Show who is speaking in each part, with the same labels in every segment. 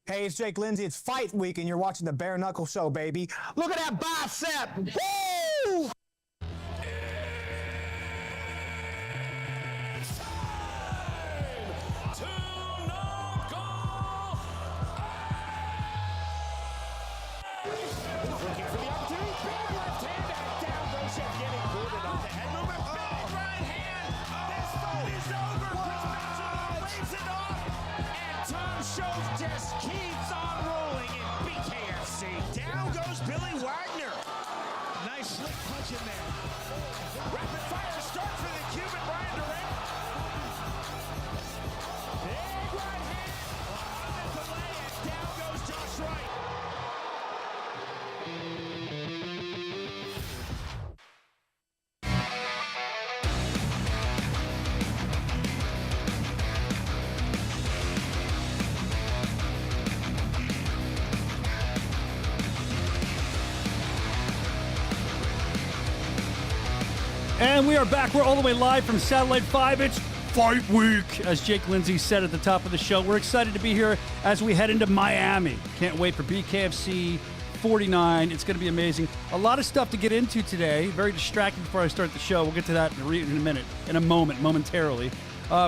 Speaker 1: Hey, it's Jake Lindsay. It's fight week, and you're watching the Bare Knuckle Show, baby. Look at that bicep! Woo!
Speaker 2: Looking for the opportunity. Big left hand and down goes Chef getting boarded on the head movement. Big right hand. This fight is over. Chris Benjamin waves it off. And Tom Schultz just keeps on rolling in BKFC. Down goes Billy Wagner. Nice slick punch in there. Rapid fire start for the Cuban Brian Durant. Big right hand. On the delay and down goes Josh Wright.
Speaker 3: And we are back. We're all the way live from Satellite 5. It's Fight Week, as Jake Lindsay said at the top of the show. We're excited to be here as we head into Miami. Can't wait for BKFC 49. It's going to be amazing. A lot of stuff to get into today. Very distracting before I start the show. We'll get to that in a minute, in a moment, momentarily.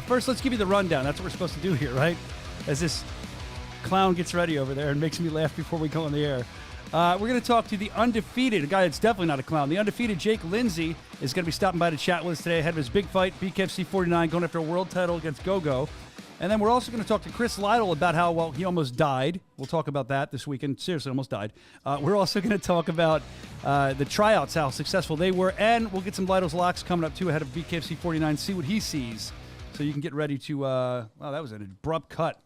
Speaker 3: First, let's give you the rundown. That's what we're supposed to do here, right? As this clown gets ready over there and makes me laugh before we go on the air. We're going to talk to the undefeated, a guy that's definitely not a clown. The undefeated Jake Lindsay is going to be stopping by to chat with us today ahead of his big fight, BKFC 49, going after a world title against Gogo. And then we're also going to talk to Chris Lytle about how, well, he almost died. We'll talk about that this weekend. Seriously, almost died. We're also going to talk about the tryouts, how successful they were. And we'll get some Lytle's locks coming up, too, ahead of BKFC 49, see what he sees. So you can get ready to, wow, that was an abrupt cut.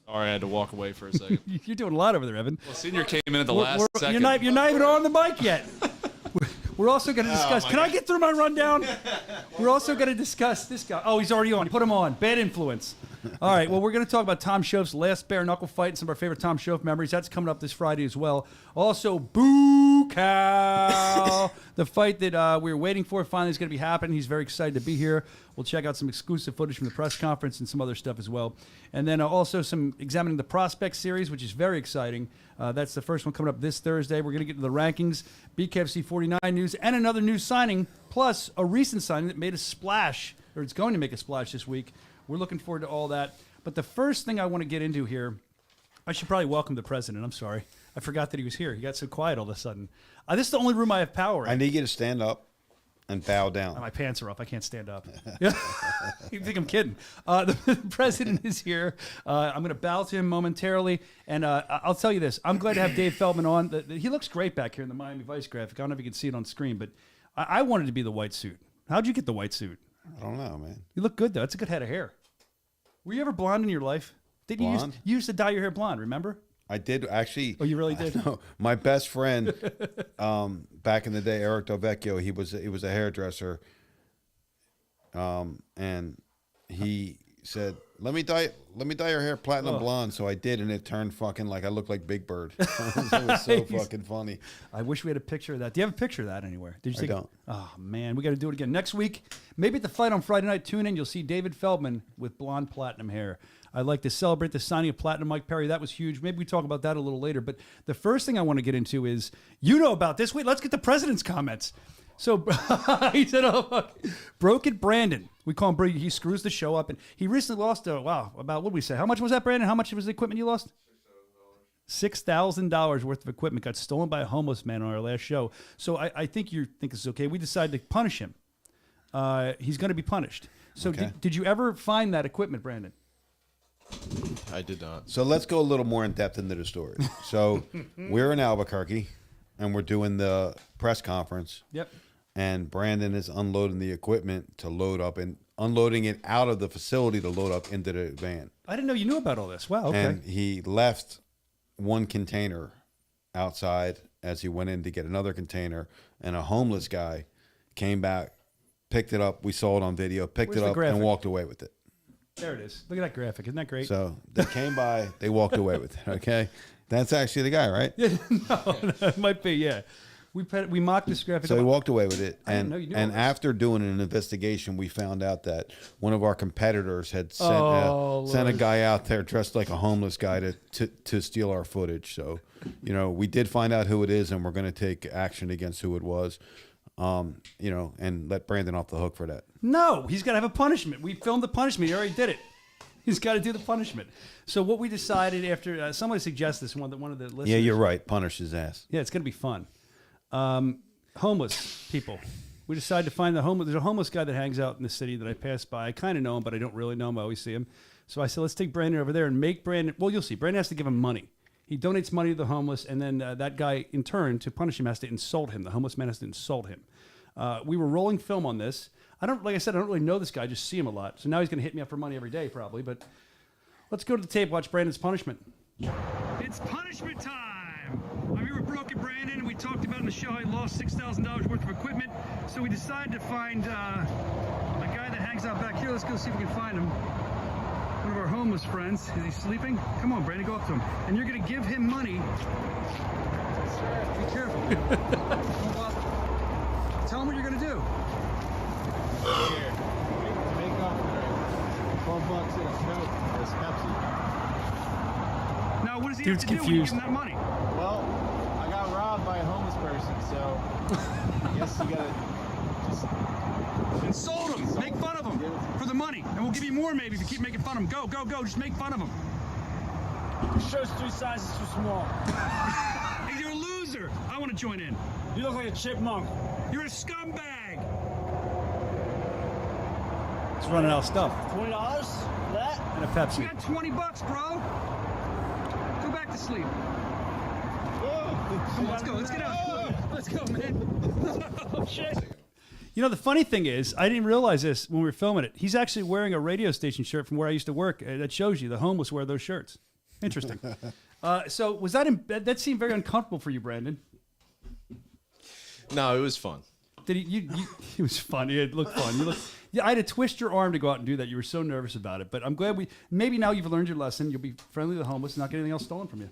Speaker 4: Sorry, I had to walk away for a second.
Speaker 3: You're doing a lot over there, Evan.
Speaker 4: Well, Senior came in at the last second.
Speaker 3: You're not even on the mic yet. We're also going to discuss. Can I get through my rundown? We're also going to discuss this guy. Oh, he's already on. Put him on. Bad influence. All right. Well, we're going to talk about Tom Schoaf's last bare knuckle fight and some of our favorite Tom Schoaf memories. That's coming up this Friday as well. Also, Boo Cow, the fight that we were waiting for finally is going to be happening. He's very excited to be here. We'll check out some exclusive footage from the press conference and some other stuff as well. And then also some examining the prospect series, which is very exciting. That's the first one coming up this Thursday. We're going to get to the rankings, BKFC 49 news, and another new signing, plus a recent signing that made a splash, or it's going to make a splash this week. We're looking forward to all that. But the first thing I want to get into here, I should probably welcome the president. I'm sorry. I forgot that he was here. He got so quiet all of a sudden. This is the only room I have power in.
Speaker 5: I need you to stand up and bow down.
Speaker 3: My pants are off. I can't stand up. You think I'm kidding? The president is here. I'm going to bow to him momentarily. And I'll tell you this. I'm glad to have Dave Feldman on. He looks great back here in the Miami Vice graphic. I don't know if you can see it on screen, but I wanted to be the white suit. How'd you get the white suit?
Speaker 5: I don't know, man.
Speaker 3: You look good, though. That's a good head of hair. Were you ever blonde in your life? Didn't
Speaker 5: Blonde?
Speaker 3: you used to dye your hair blonde, remember?
Speaker 5: I did actually.
Speaker 3: Oh, you really did?
Speaker 5: No, my best friend back in the day, Eric Dovecchio, he was a hairdresser, and he said, "Let me dye your hair platinum blonde." So I did, and it turned fucking like I looked like Big Bird. It was so fucking funny.
Speaker 3: I wish we had a picture of that. Do you have a picture of that anywhere? Did you
Speaker 5: I don't.
Speaker 3: Oh man, we got to do it again next week. Maybe at the fight on Friday night. Tune in. You'll see David Feldman with blonde platinum hair. I'd like to celebrate the signing of Platinum Mike Perry. That was huge. Maybe we talk about that a little later. But the first thing I want to get into is, you know about this. Wait, let's get the president's comments. So he said, "Oh, fuck. Broken Brandon." We call him. He screws the show up, and he recently lost. About what did we say? How much was that, Brandon? How much was the equipment you lost? $6,000 worth of equipment got stolen by a homeless man on our last show. So I think you think this is okay. We decided to punish him. He's going to be punished. So
Speaker 5: Okay.
Speaker 3: did you ever find that equipment, Brandon?
Speaker 4: I did not.
Speaker 5: So let's go a little more in depth into the story. So we're in Albuquerque, and we're doing the press conference.
Speaker 3: Yep.
Speaker 5: And Brandon is unloading the equipment to load up and unloading it out of the facility to load up into the van.
Speaker 3: I didn't know you knew about all this. Wow, okay.
Speaker 5: And he left one container outside as he went in to get another container, and a homeless guy came back, picked it up. We saw it on video, picked
Speaker 3: Where's
Speaker 5: it
Speaker 3: the
Speaker 5: up,
Speaker 3: graphic?
Speaker 5: and walked away with it.
Speaker 3: There it is. Look at that graphic. Isn't that great?
Speaker 5: So they came by, they walked away with it, okay? That's actually the guy, right?
Speaker 3: no, it might be, yeah. We mocked this graphic.
Speaker 5: So he walked away with it,
Speaker 3: I didn't
Speaker 5: and
Speaker 3: know you knew
Speaker 5: and
Speaker 3: all this.
Speaker 5: after doing an investigation, we found out that one of our competitors had sent
Speaker 3: Oh,
Speaker 5: sent a
Speaker 3: Lord.
Speaker 5: guy out there dressed like a homeless guy to steal our footage. So, we did find out who it is, and we're going to take action against who it was. And let Brandon off the hook for that.
Speaker 3: No, he's got to have a punishment. We filmed the punishment. He already did it. He's got to do the punishment. So what we decided after somebody suggested this, one of the listeners.
Speaker 5: Yeah, you're right. Punish his ass.
Speaker 3: Yeah, it's going to be fun. Homeless people. We decided to find the homeless. There's a homeless guy that hangs out in the city that I pass by. I kind of know him, but I don't really know him. I always see him. So I said, let's take Brandon over there and make Brandon. Well, you'll see. Brandon has to give him money. He donates money to the homeless, and then that guy, in turn, to punish him, has to insult him. The homeless man has to insult him. We were rolling film on this. Like I said, I don't really know this guy. I just see him a lot. So now he's going to hit me up for money every day, probably. But let's go to the tape. Watch Brandon's punishment. It's punishment time. I'm here with Broken Brandon, and we talked about in the show he lost $6,000 worth of equipment. So we decided to find a guy that hangs out back here. Let's go see if we can find him. One of our homeless friends. Is he sleeping? Come on, Brandon, go up to him. And you're going to give him money. Be careful. Don't bother. Tell him what you're going to do.
Speaker 6: Here, make up for $12 in a Coke or a Pepsi.
Speaker 3: Now, what does he Dude's have to confused. do when you give him that money?
Speaker 6: Well, I got robbed by a homeless person, so I guess you gotta just
Speaker 3: Insult him. Make fun of him for the money. And we'll give you more maybe if you keep making fun of him. Go, go, go. Just make fun of him.
Speaker 7: Your shirt's 3 sizes too small.
Speaker 3: Hey, you're a loser. I want to join in.
Speaker 7: You look like a chipmunk.
Speaker 3: You're a scumbag. It's running out of stuff.
Speaker 7: $20 for that?
Speaker 3: And a Pepsi. You got $20, bro. Go back to sleep. Come on, let's go. Let's get out. Let's go, man. Oh, shit. You know, the funny thing is, I didn't realize this when we were filming it. He's actually wearing a radio station shirt from where I used to work. That shows you the homeless wear those shirts. Interesting. So was that seemed very uncomfortable for you, Brandon?
Speaker 4: No, it was fun.
Speaker 3: Did he? It was fun. It looked fun. Yeah, I had to twist your arm to go out and do that. You were so nervous about it. But I'm glad maybe now you've learned your lesson. You'll be friendly to the homeless and not get anything else stolen from you.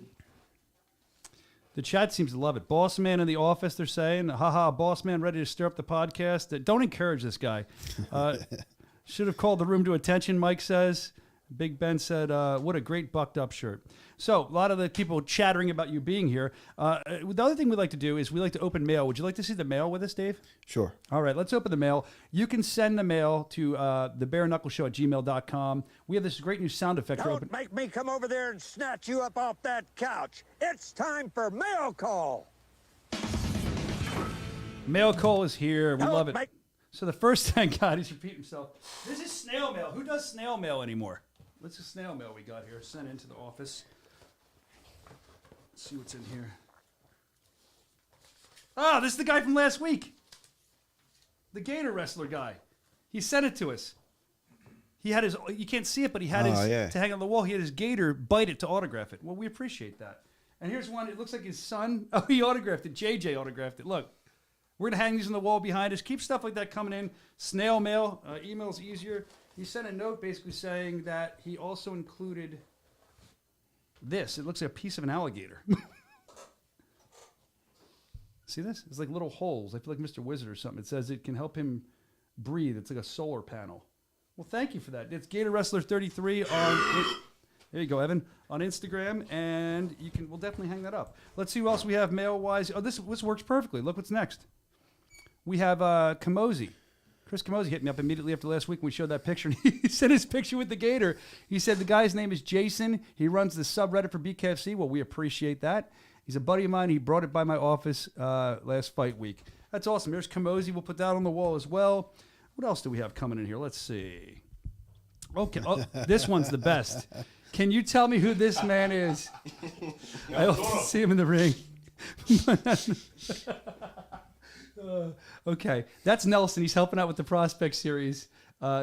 Speaker 3: The chat seems to love it. Boss man in the office, they're saying. Haha, boss man ready to stir up the podcast. Don't encourage this guy. Should have called the room to attention, Mike says. Big Ben said, what a great bucked up shirt. So a lot of the people chattering about you being here. The other thing we like to do is we like to open mail. Would you like to see the mail with us, Dave?
Speaker 5: Sure.
Speaker 3: All right, let's open the mail. You can send the mail to thebareknuckleshow@gmail.com. We have this great new sound effect.
Speaker 8: Don't make me come over there and snatch you up off that couch. It's time for mail call.
Speaker 3: Mail call is here. We
Speaker 8: Don't
Speaker 3: love it.
Speaker 8: make-
Speaker 3: So the first thing, God, he's repeating himself. This is snail mail. Who does snail mail anymore? What's the snail mail we got here? Sent into the office. Let's see what's in here. Ah, this is the guy from last week. The Gator wrestler guy. He sent it to us. He had his, you can't see it, but he had his, to hang on the wall, he had his Gator bite it to autograph it. Well, we appreciate that. And here's one, it looks like his son. Oh, he autographed it. JJ autographed it. Look. We're going to hang these on the wall behind us. Keep stuff like that coming in. Snail mail. Email's easier. He sent a note basically saying that he also included this. It looks like a piece of an alligator. See this? It's like little holes. I feel like Mr. Wizard or something. It says it can help him breathe. It's like a solar panel. Well, thank you for that. It's Gator Wrestler 33 on... There you go, Evan, on Instagram, and we'll definitely hang that up. Let's see who else we have mail-wise. Oh, this works perfectly. Look what's next. We have Kamosi. Chris Kamosi hit me up immediately after last week when we showed that picture. He sent his picture with the Gator. He said the guy's name is Jason. He runs the subreddit for BKFC. Well, we appreciate that. He's a buddy of mine. He brought it by my office last fight week. That's awesome. Here's Kamosi. We'll put that on the wall as well. What else do we have coming in here? Let's see. Okay. Oh, this one's the best. Can you tell me who this man is? I hope to see him in the ring. Okay, that's Nelson. He's helping out with the Prospect Series.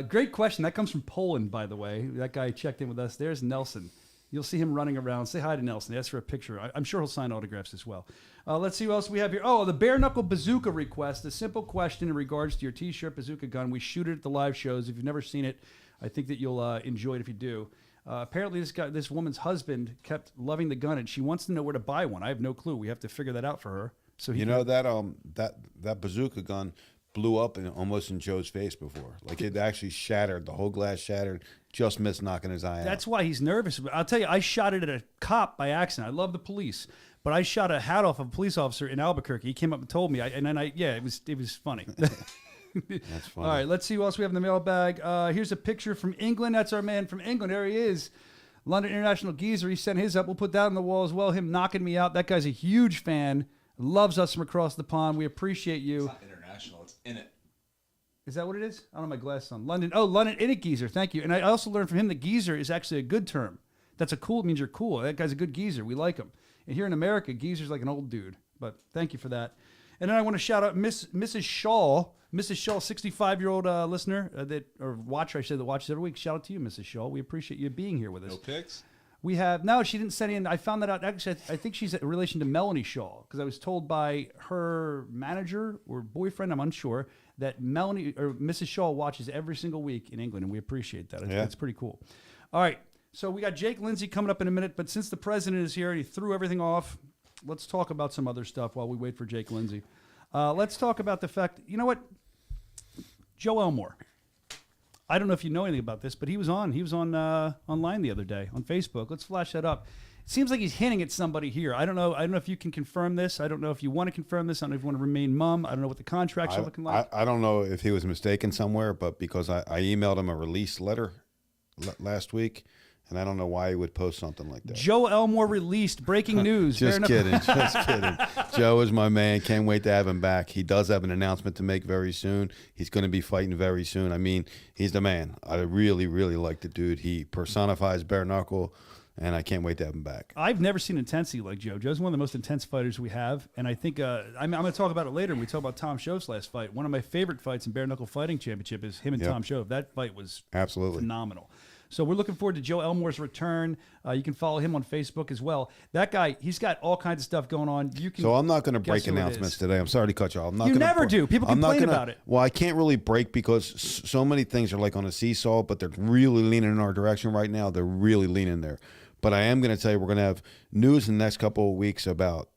Speaker 3: Great question. That comes from Poland, by the way. That guy checked in with us. There's Nelson. You'll see him running around. Say hi to Nelson. Ask for a picture. I'm sure he'll sign autographs as well. Let's see what else we have here. Oh, the Bare Knuckle Bazooka request. A simple question in regards to your T-shirt bazooka gun. We shoot it at the live shows. If you've never seen it, I think that you'll enjoy it if you do. Apparently, this woman's husband kept loving the gun, and she wants to know where to buy one. I have no clue. We have to figure that out for her. So
Speaker 5: You know that bazooka gun blew up almost in Joe's face before. Like it actually shattered. The whole glass shattered. Just missed knocking his eye out.
Speaker 3: That's why he's nervous. I'll tell you, I shot it at a cop by accident. I love the police, but I shot a hat off of a police officer in Albuquerque. He came up and told me, it was funny.
Speaker 5: That's funny.
Speaker 3: All right, let's see who else we have in the mailbag. Here's a picture from England. That's our man from England. There he is. London International Geezer. He sent his up. We'll put that on the wall as well. Him knocking me out. That guy's a huge fan. Loves us from across the pond. We appreciate you.
Speaker 4: It's not international. It's in it.
Speaker 3: Is that what it is? I don't have my glasses on. London. Oh, London in it, geezer. Thank you. And I also learned from him that geezer is actually a good term. That's it means you're cool. That guy's a good geezer. We like him. And here in America, geezer's like an old dude. But thank you for that. And then I want to shout out Mrs. Shaw. Mrs. Shaw, 65-year-old listener or watcher, I said, that watches every week. Shout out to you, Mrs. Shaw. We appreciate you being here with us.
Speaker 4: No pics?
Speaker 3: We have, no, she didn't send in. I found that out. Actually, I think she's in relation to Melanie Shaw because I was told by her manager or boyfriend, I'm unsure, that Melanie or Mrs. Shaw watches every single week in England, and we appreciate that. It's pretty cool. All right, so we got Jake Lindsay coming up in a minute, but since the president is here and he threw everything off, let's talk about some other stuff while we wait for Jake Lindsay. Let's talk about the fact, you know what? Joe Elmore. I don't know if you know anything about this, but he was on online the other day on Facebook. Let's flash that up. It seems like he's hinting at somebody here. I don't know if you can confirm this. I don't know if you want to confirm this. I don't know if you want to remain mum. I don't know what the contracts are looking like.
Speaker 5: I don't know if he was mistaken somewhere, but because I emailed him a release letter last week, and I don't know why he would post something like that.
Speaker 3: Joe Elmore released. Breaking news.
Speaker 5: Just kidding. Joe is my man. Can't wait to have him back. He does have an announcement to make very soon. He's going to be fighting very soon. I mean, he's the man. I really, really like the dude. He personifies bare knuckle, and I can't wait to have him back.
Speaker 3: I've never seen intensity like Joe. Joe's one of the most intense fighters we have, and I think I'm going to talk about it later when we talk about Tom Shoaf's last fight. One of my favorite fights in Bare Knuckle Fighting Championship is him and Tom Shoaf. That fight was
Speaker 5: absolutely
Speaker 3: phenomenal. So we're looking forward to Joe Elmore's return. You can follow him on Facebook as well. That guy, he's got all kinds of stuff going on. You can.
Speaker 5: So I'm not going to break announcements today. I'm sorry to cut you off. I'm not
Speaker 3: you
Speaker 5: gonna
Speaker 3: never do. People complain about it.
Speaker 5: Well, I can't really break because so many things are like on a seesaw, but they're really leaning in our direction right now. They're really leaning there. But I am going to tell you, we're going to have news in the next couple of weeks about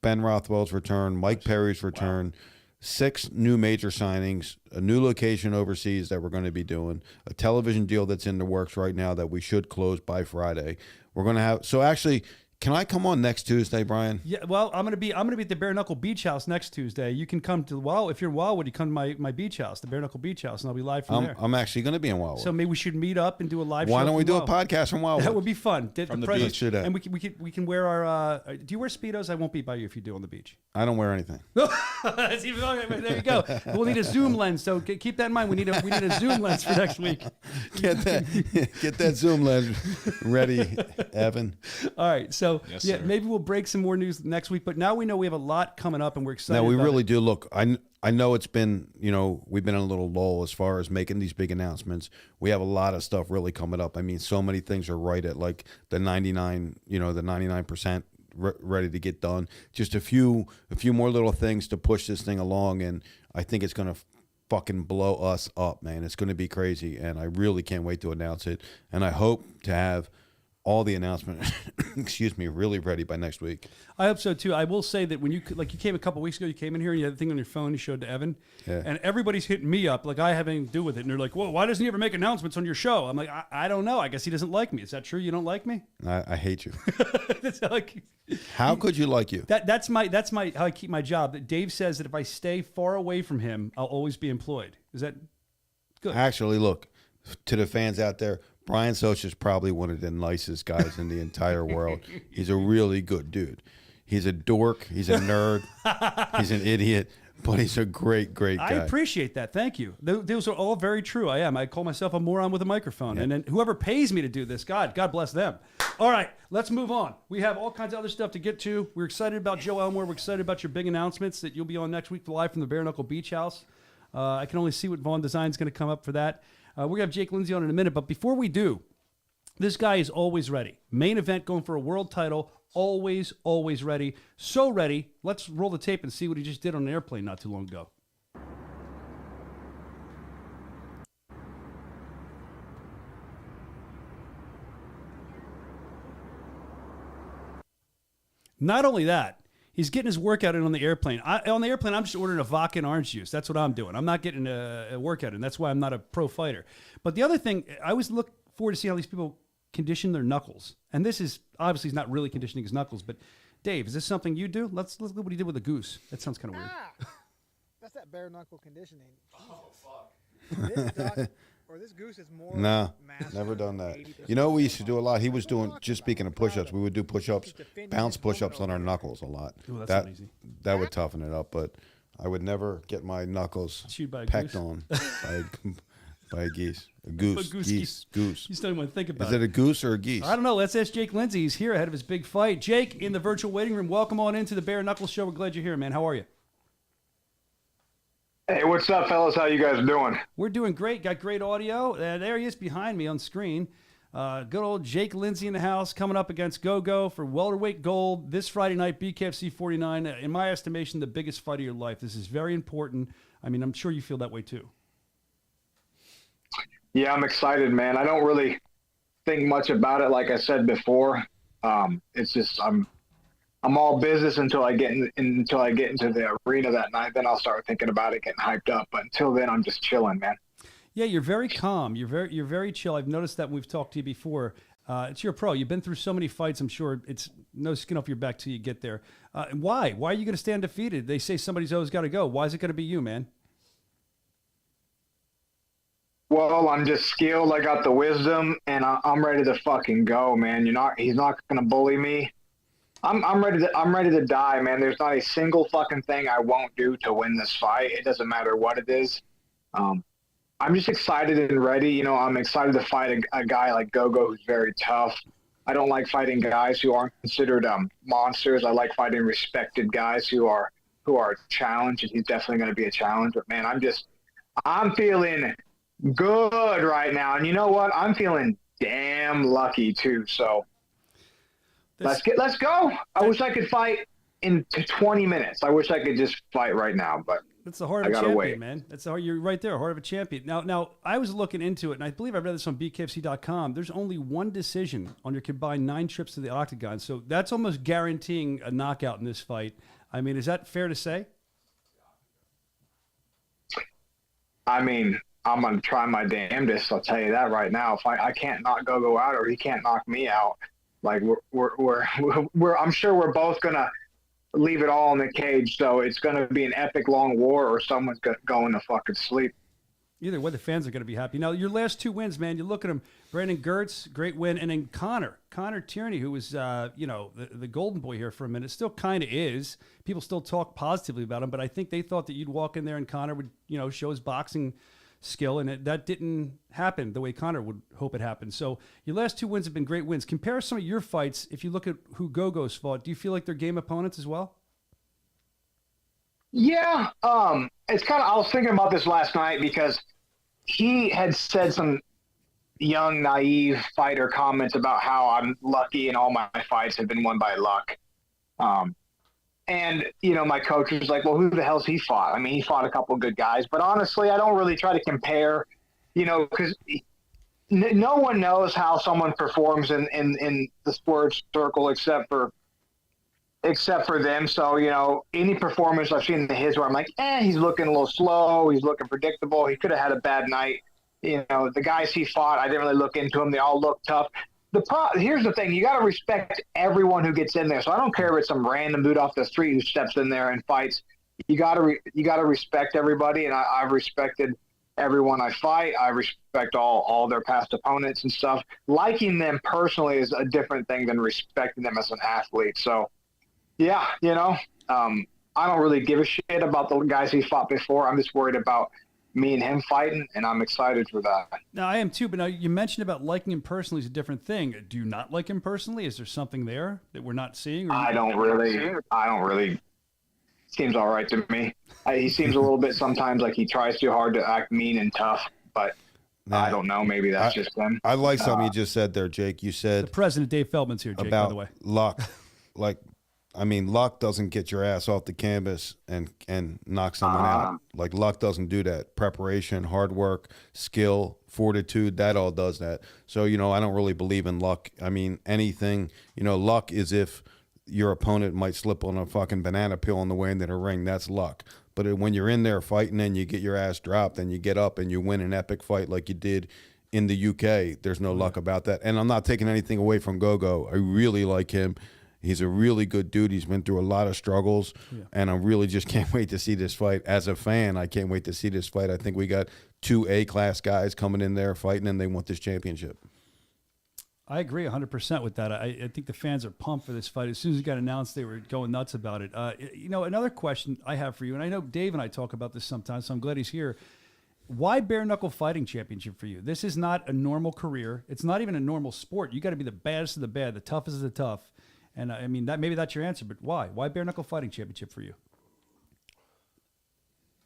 Speaker 5: Ben Rothwell's return, Mike Perry's return, 6 new major signings, a new location overseas that we're going to be doing, a television deal that's in the works right now that we should close by Friday. We're going to have, so actually, can I come on next Tuesday, Brian?
Speaker 3: Yeah, well, I'm gonna be at the Bare Knuckle Beach House next Tuesday. You can come to if you're in Wildwood, you come to my beach house, the Bare Knuckle Beach House, and I'll be live from there.
Speaker 5: I'm actually going to be in Wildwood.
Speaker 3: So maybe we should meet up and do a live show.
Speaker 5: Why don't we do a podcast from Wildwood?
Speaker 3: That would be fun.
Speaker 4: From the beach.
Speaker 3: And we can wear our. Do you wear Speedos? I won't be by you if you do on the beach.
Speaker 5: I don't wear anything.
Speaker 3: That's even, okay, there you go. We'll need a zoom lens, so keep that in mind. We need a zoom lens for next week.
Speaker 5: Get that zoom lens ready, Evan.
Speaker 3: All right, so
Speaker 4: Yes,
Speaker 3: yeah,
Speaker 4: sir.
Speaker 3: maybe we'll break some more news next week. But now we know we have a lot coming up, and we're excited.
Speaker 5: No, we
Speaker 3: about
Speaker 5: really
Speaker 3: it.
Speaker 5: do. Look, I know it's been, we've been in a little lull as far as making these big announcements. We have a lot of stuff really coming up. I mean, so many things are right at like the 99% ready to get done. Just a few more little things to push this thing along, and I think it's going to fucking blow us up, man. It's going to be crazy, and I really can't wait to announce it. And I hope to have all the announcements, really ready by next week.
Speaker 3: I hope so too. I will say that when you came a couple weeks ago, you came in here and you had the thing on your phone you showed to Evan, and everybody's hitting me up like I have anything to do with it, and they're like, "Well, why doesn't he ever make announcements on your show?" I'm like, I don't know. I guess he doesn't like me. Is that true? You don't like me?
Speaker 5: I hate you.
Speaker 3: That's like,
Speaker 5: How could you like you?
Speaker 3: that's my how I keep my job. Dave says that if I stay far away from him, I'll always be employed. Is that good?
Speaker 5: Actually, look, to the fans out there, Brian Socia is probably one of the nicest guys in the entire world. He's a really good dude. He's a dork. He's a nerd. He's an idiot, but he's a great guy.
Speaker 3: I appreciate that. Thank you. Those are all very true. I am. I call myself a moron with a microphone. And then whoever pays me to do this, God bless them. All right, let's move on. We have all kinds of other stuff to get to. We're excited about Joe Elmore. We're excited about your big announcements that you'll be on next week live from the Bare Knuckle Beach House. I can only see what Vaughn Design is going to come up for that. We're going to have Jake Lindsay on in a minute. But before we do, this guy is always ready. Main event going for a world title. Always ready. So ready. Let's roll the tape and see what he just did on an airplane not too long ago. Not only that, He's getting his workout in on the airplane. On the airplane, I'm just ordering a vodka and orange juice. That's what I'm doing. I'm not getting a workout in. That's why I'm not a pro fighter. But the other thing, I always look forward to see how these people condition their knuckles. And this is obviously he's not really conditioning his knuckles, but Dave, is this something you do? Let's look at what he did with a goose. That sounds kind of weird.
Speaker 9: That's that bare knuckle conditioning. Oh fuck! This duck or this goose is more.
Speaker 5: Nah,
Speaker 9: massive
Speaker 5: never done that.
Speaker 9: 80%.
Speaker 5: You know, we used to do a lot. He was doing, just speaking of push-ups, we would do push-ups, bounce push-ups on our knuckles a lot.
Speaker 3: Ooh, that's
Speaker 5: that
Speaker 3: not easy.
Speaker 5: that would toughen it up, but I would never get my knuckles
Speaker 3: Chewed by a
Speaker 5: pecked
Speaker 3: goose?
Speaker 5: on by a geese. A goose. Geese.
Speaker 3: You still don't even think about
Speaker 5: Is it a goose or a geese?
Speaker 3: I don't know. Let's ask Jake Lindsay. He's here ahead of his big fight. Jake, in the virtual waiting room, welcome on into the Bare Knuckles Show. We're glad you're here, man. How are you?
Speaker 10: Hey, what's up, fellas? How you guys doing?
Speaker 3: We're doing great. Got great audio. There he is behind me on screen. Good old Jake Lindsay in the house coming up against Go-Go for welterweight gold this Friday night, BKFC 49. In my estimation, the biggest fight of your life. This is very important. I mean, I'm sure you feel that way too.
Speaker 10: Yeah, I'm excited, man. I don't really think much about it, like I said before. It's just I'm all business until I get into the arena that night. Then I'll start thinking about it, getting hyped up. But until then, I'm just chilling, man.
Speaker 3: Yeah, you're very calm. You're very chill. I've noticed that when we've talked to you before. It's your pro. You've been through so many fights. I'm sure it's no skin off your back till you get there. Why? Why are you going to stay undefeated? They say somebody's always got to go. Why is it going to be you, man?
Speaker 10: Well, I'm just skilled. I got the wisdom, and I'm ready to fucking go, man. He's not going to bully me. I'm ready to die, man. There's not a single fucking thing I won't do to win this fight. It doesn't matter what it is. I'm just excited and ready. You know, I'm excited to fight a guy like Go-Go who's very tough. I don't like fighting guys who aren't considered monsters. I like fighting respected guys who are challenged, and he's definitely going to be a challenge. But man, I'm feeling good right now, and you know what? I'm feeling damn lucky too. So let's go. I wish I could fight in 20 minutes. I wish I could just fight right now, but
Speaker 3: that's the heart of a champion, man. That's the heart. You're right there, heart of a champion. Now, I was looking into it, and I believe I read this on BKFC.com. There's only one decision on your combined 9 trips to the octagon, so that's almost guaranteeing a knockout in this fight. I mean, is that fair to say?
Speaker 10: I mean, I'm gonna try my damnedest. I'll tell you that right now. If I can't knock Go-Go out, or he can't knock me out, like we're I'm sure we're both gonna leave it all in the cage. So it's gonna be an epic long war, or someone's going to fucking sleep.
Speaker 3: Either way, the fans are going to be happy. Now, your last 2 wins, man, you look at them. Brandon Gertz, great win. And then Connor Tierney, who was, the golden boy here for a minute, still kind of is. People still talk positively about him, but I think they thought that you'd walk in there and Connor would, show his boxing skill, and that didn't happen the way Connor would hope it happened. So your last 2 wins have been great wins. Compare some of your fights. If you look at who Go-Go's fought, do you feel like they're game opponents as well?
Speaker 10: Yeah, it's kind of. I was thinking about this last night because he had said some young, naive fighter comments about how I'm lucky and all my fights have been won by luck. And, my coach was like, well, who the hell's he fought? I mean, he fought a couple of good guys, but honestly, I don't really try to compare, because no one knows how someone performs in the sports circle except for them. So, any performance I've seen in his where I'm like, he's looking a little slow. He's looking predictable. He could have had a bad night. The guys he fought, I didn't really look into them. They all look tough. Here's the thing. You got to respect everyone who gets in there. So I don't care if it's some random dude off the street who steps in there and fights. You got to respect everybody. And I've respected everyone I fight. I respect all their past opponents and stuff. Liking them personally is a different thing than respecting them as an athlete. So, yeah, I don't really give a shit about the guys he fought before. I'm just worried about me and him fighting, and I'm excited for that.
Speaker 3: Now, I am too, but now you mentioned about liking him personally is a different thing. Do you not like him personally? Is there something there that we're not seeing? Or
Speaker 10: I don't really. Seems all right to me. He seems a little bit sometimes like he tries too hard to act mean and tough, but I don't know. Maybe that's just him.
Speaker 5: I like something you just said there, Jake. You said
Speaker 3: the president, Dave Feldman's here, Jake,
Speaker 5: about
Speaker 3: by the way.
Speaker 5: luck. Luck doesn't get your ass off the canvas and knock someone out. Like, luck doesn't do that. Preparation, hard work, skill, fortitude, that all does that. So, I don't really believe in luck. I mean, anything, luck is if your opponent might slip on a fucking banana peel on the way into the ring. That's luck. But when you're in there fighting and you get your ass dropped and you get up and you win an epic fight like you did in the UK, there's no luck about that. And I'm not taking anything away from Gogo. I really like him. He's a really good dude. He's been through a lot of struggles, and I really just can't wait to see this fight. As a fan, I can't wait to see this fight. I think we got 2 A-class guys coming in there fighting, and they want this championship.
Speaker 3: I agree 100% with that. I think the fans are pumped for this fight. As soon as it got announced, they were going nuts about it. Another question I have for you, and I know Dave and I talk about this sometimes, so I'm glad he's here. Why bare knuckle fighting championship for you? This is not a normal career. It's not even a normal sport. You got to be the baddest of the bad, the toughest of the tough. And I mean, maybe that's your answer, but why? Why bare knuckle fighting championship for you?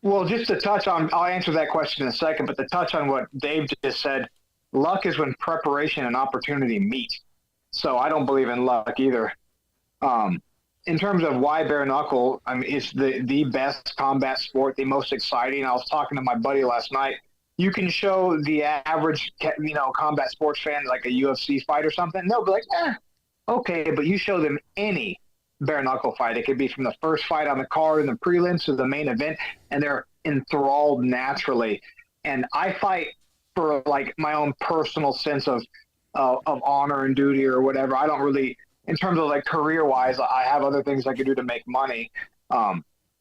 Speaker 10: Well, just to touch on, I'll answer that question in a second, but to touch on what Dave just said, luck is when preparation and opportunity meet. So I don't believe in luck either. In terms of why bare knuckle, I mean, it's the best combat sport, the most exciting. I was talking to my buddy last night. You can show the average, combat sports fan like a UFC fight or something. They'll be like, okay, but you show them any bare knuckle fight. It could be from the first fight on the card in the prelims to the main event, and they're enthralled naturally. And I fight for like my own personal sense of honor and duty or whatever. I don't really, in terms of like career wise, I have other things I could do to make money.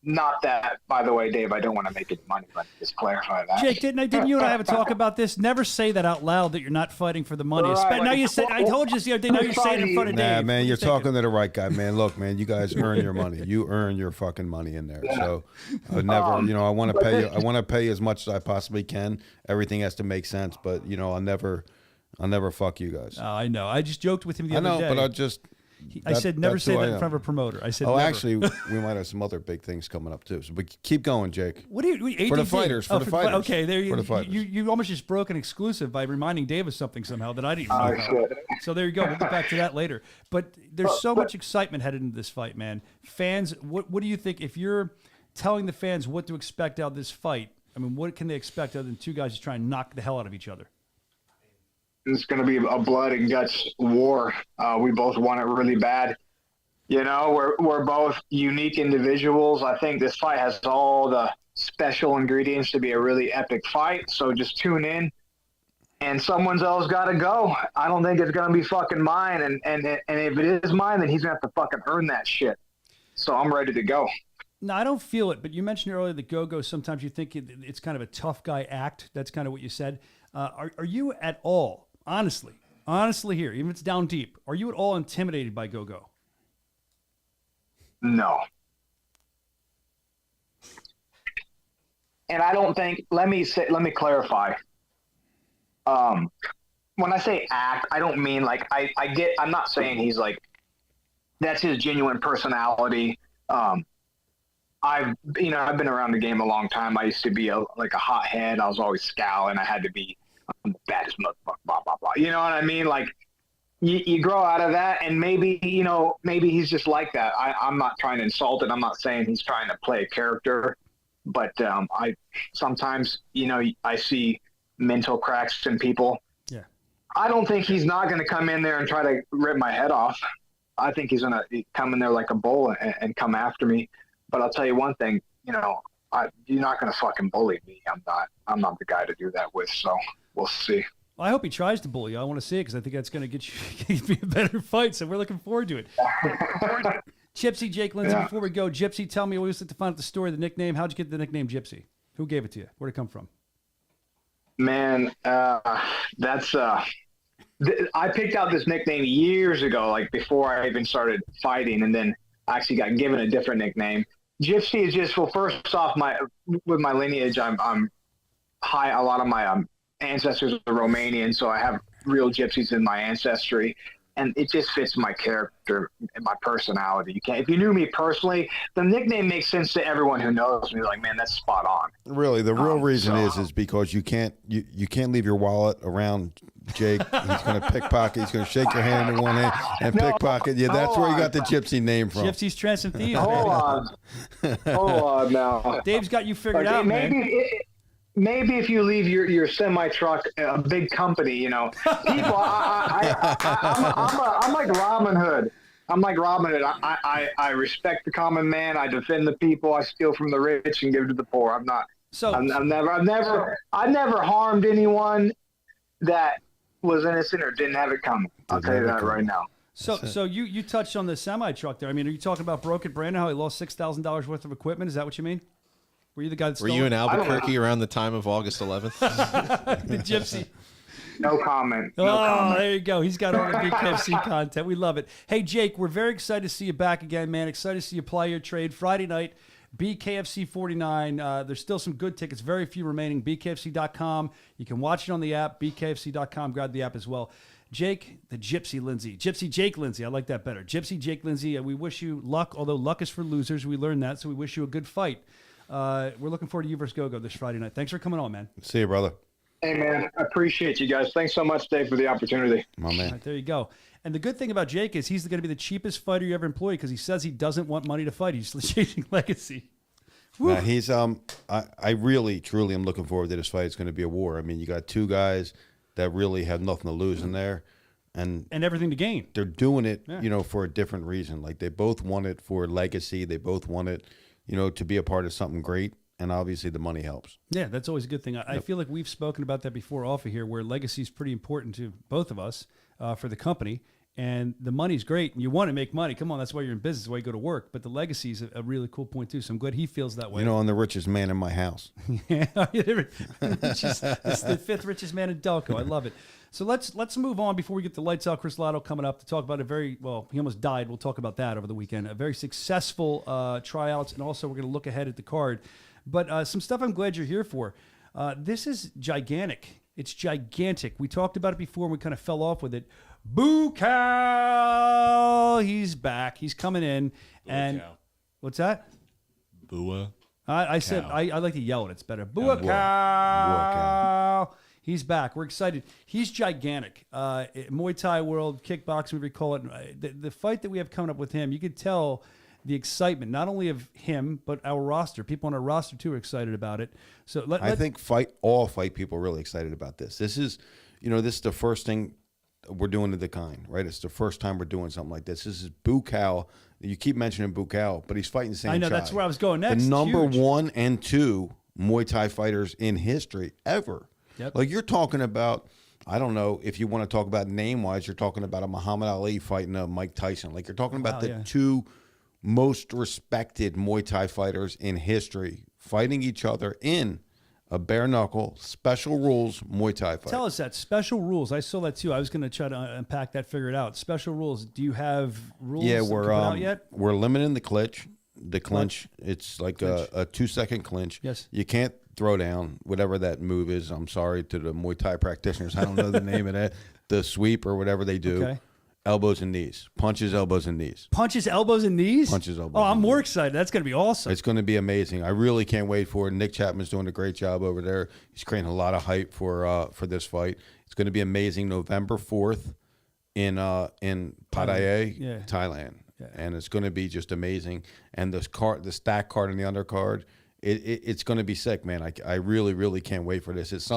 Speaker 10: Not that, by the way, Dave, I don't want to make any money. Let me just clarify that.
Speaker 3: Jake, didn't you and I have a talk about this? Never say that out loud that you're not fighting for the money.
Speaker 10: Right,
Speaker 3: now you said, I told you this the other day. Now you're saying it in front of Dave.
Speaker 5: Nah, man, you're talking to the right guy, man. Look, man, you guys earn your money. You earn your fucking money in there. So I never, I want to pay you. I want to pay as much as I possibly can. Everything has to make sense, but I'll never fuck you guys.
Speaker 3: I know. I just joked with him the other day.
Speaker 5: I know, but
Speaker 3: I said never say that in front of a promoter. I said never.
Speaker 5: Actually, we might have some other big things coming up too. So, but keep going, Jake.
Speaker 3: What do you
Speaker 5: for the fighters? For the fighters.
Speaker 3: Okay, there
Speaker 5: for the fighters.
Speaker 3: You almost just broke an exclusive by reminding Dave of something somehow that I didn't know about. So there you go. We'll get back to that later. But there's so much excitement headed into this fight, man. Fans, what do you think? If you're telling the fans what to expect out of this fight, I mean, what can they expect other than two guys just trying to knock the hell out of each other?
Speaker 10: It's going to be a blood and guts war. We both want it really bad. We're both unique individuals. I think this fight has all the special ingredients to be a really epic fight. So just tune in, and someone's else got to go. I don't think it's going to be fucking mine. And if it is mine, then he's going to have to fucking earn that shit. So I'm ready to go.
Speaker 3: No, I don't feel it. But you mentioned earlier that Gogo, sometimes you think it's kind of a tough guy act. That's kind of what you said. Are you at all, honestly here, even if it's down deep, are you at all intimidated by Gogo?
Speaker 10: No. And I don't think, let me clarify. When I say act, I don't mean like, I'm not saying he's like, that's his genuine personality. I've been around the game a long time. I used to be a hothead. I was always scowling. I had to be the baddest motherfucker, blah, blah, blah. You know what I mean? Like, you grow out of that, and maybe he's just like that. I'm not trying to insult it. I'm not saying he's trying to play a character, but I sometimes, I see mental cracks in people. Yeah. I don't think he's not going to come in there and try to rip my head off. I think he's going to come in there like a bull and come after me. But I'll tell you one thing, you're not going to fucking bully me. I'm not the guy to do that with. So we'll see.
Speaker 3: Well, I hope he tries to bully you. I want to see it because I think that's going to get you a better fight. So we're looking forward to it. Gypsy, Jake Lindsay, before we go, Gypsy, tell me, we always like to find out the story, the nickname. How'd you get the nickname Gypsy? Who gave it to you? Where'd it come from?
Speaker 10: Man, that's I picked out this nickname years ago, like before I even started fighting, and then I actually got given a different nickname. Gypsy is just, well, first off, with my lineage, I'm high. A lot of my ancestors are Romanian, so I have real gypsies in my ancestry, and it just fits my character and my personality. If you knew me personally, the nickname makes sense to everyone who knows me. Like, man, that's spot on.
Speaker 5: Really, the real reason is because you can't leave your wallet around Jake. He's going to pickpocket. He's going to shake your hand in one hand and pickpocket. Yeah, that's where you got the Gypsy name from.
Speaker 3: Gypsy's Trance and Thieves.
Speaker 10: Hold on now.
Speaker 3: Dave's got you figured out, man.
Speaker 10: Maybe if you leave your semi truck, a big company, people. I'm like Robin Hood. I'm like Robin Hood. I respect the common man. I defend the people. I steal from the rich and give to the poor. I'm not.
Speaker 3: So
Speaker 10: I've never harmed anyone that was innocent or didn't have it coming. I'll tell you that right now.
Speaker 3: So you touched on the semi truck there. I mean, are you talking about Broken Brandon? How he lost $6,000 worth of equipment? Is that what you mean? Were you the guy that stole
Speaker 11: Were you in
Speaker 3: it?
Speaker 11: Albuquerque around the time of August 11th?
Speaker 3: The gypsy.
Speaker 10: No comment. No comment.
Speaker 3: There you go. He's got all the BKFC content. We love it. Hey, Jake, we're very excited to see you back again, man. Excited to see you apply your trade Friday night. BKFC 49. There's still some good tickets, very few remaining. BKFC.com. You can watch it on the app. BKFC.com. Grab the app as well. Jake, the Gypsy Lindsay. Gypsy Jake Lindsay. I like that better. Gypsy Jake Lindsay. We wish you luck, although luck is for losers. We learned that, so we wish you a good fight. We're looking forward to you versus Gogo this Friday night. Thanks for coming on, man.
Speaker 5: See you, brother.
Speaker 10: Hey, man. I appreciate you guys. Thanks so much, Dave, for the opportunity.
Speaker 5: My man.
Speaker 3: All right, there you go. And the good thing about Jake is he's going to be the cheapest fighter you ever employ because he says he doesn't want money to fight. He's chasing legacy.
Speaker 5: Now, he's I really truly am looking forward to this fight. It's going to be a war. I mean, you got two guys that really have nothing to lose in there, and
Speaker 3: everything to gain.
Speaker 5: They're doing it, for a different reason. Like they both want it for legacy. They both want it, to be a part of something great. And obviously, the money helps.
Speaker 3: Yeah, that's always a good thing. I feel like we've spoken about that before off of here, where legacy is pretty important to both of us for the company. And the money's great. And you want to make money. Come on, that's why you're in business, that's why you go to work. But the legacy is a really cool point, too. So I'm glad he feels that way.
Speaker 5: I'm the richest man in my house.
Speaker 3: Yeah, it's the fifth richest man in Delco. I love it. So let's move on before we get the Lights Out Chris Lotto coming up to talk about he almost died. We'll talk about that over the weekend. A very successful tryouts. And also we're going to look ahead at the card. But some stuff I'm glad you're here for. This is gigantic. It's gigantic. We talked about it before and we kind of fell off with it. Boo cow! He's back. He's coming in. And
Speaker 11: cow.
Speaker 3: What's that?
Speaker 11: Boo.
Speaker 3: I said I like to yell it. It's better. Boo cow! He's back. We're excited. He's gigantic. Muay Thai world, kickboxing, whatever you call it. The fight that we have coming up with him, you could tell the excitement, not only of him, but our roster. People on our roster, too, are excited about it. So
Speaker 5: I think all fight people are really excited about this. This is, this is the first thing we're doing of the kind, right? It's the first time we're doing something like this. This is Bukal. You keep mentioning Bukal, but he's fighting Sanchez.
Speaker 3: I know, that's where I was going next.
Speaker 5: The number
Speaker 3: Huge.
Speaker 5: 1 and 2 Muay Thai fighters in history ever.
Speaker 3: Yep.
Speaker 5: Like you're talking about, I don't know if you want to talk about name-wise, you're talking about a Muhammad Ali fighting a Mike Tyson. Like you're talking about two most respected Muay Thai fighters in history fighting each other in a bare knuckle, special rules Muay Thai fight.
Speaker 3: Tell us that. Special rules. I saw that too. I was going to try to unpack that, figure it out. Special rules. Do you have rules out yet?
Speaker 5: We're limiting the clinch. The clinch, it's like a 2-second clinch.
Speaker 3: Yes.
Speaker 5: You can't throw down, whatever that move is. I'm sorry to the Muay Thai practitioners. I don't know the name of that. The sweep or whatever they do.
Speaker 3: Okay.
Speaker 5: Elbows and knees. Punches, elbows, and knees.
Speaker 3: Punches, elbows, and knees?
Speaker 5: Punches, elbows.
Speaker 3: Oh, I'm more excited. That's going to be awesome.
Speaker 5: It's going to be amazing. I really can't wait for it. Nick Chapman's doing a great job over there. He's creating a lot of hype for this fight. It's going to be amazing. November 4th in Pattaya, Thailand. Yeah. And it's going to be just amazing. And the stack card and the undercard, it's going to be sick, man. I really, really can't wait for this. It's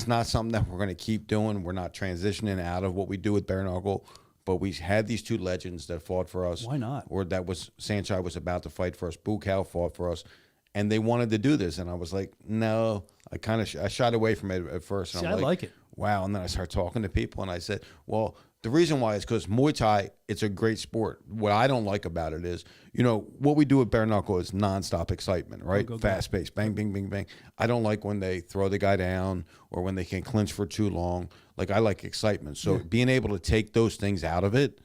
Speaker 5: not something that we're going to keep doing. We're not transitioning out of what we do with bare knuckle, but we had these two legends that fought for us.
Speaker 3: Why not?
Speaker 5: Or Sanchez was about to fight for us. Bukal fought for us, and they wanted to do this. And I was like, no. I shied away from it at first. And
Speaker 3: See,
Speaker 5: I'm
Speaker 3: I like it.
Speaker 5: Wow. And then I started talking to people, and I said, well, the reason why is because Muay Thai, it's a great sport. What I don't like about it is, what we do with bare knuckle is nonstop excitement, right? Fast paced, bang, bang, bang, bang. I don't like when they throw the guy down or when they can clinch for too long. Like, I like excitement. So being able to take those things out of it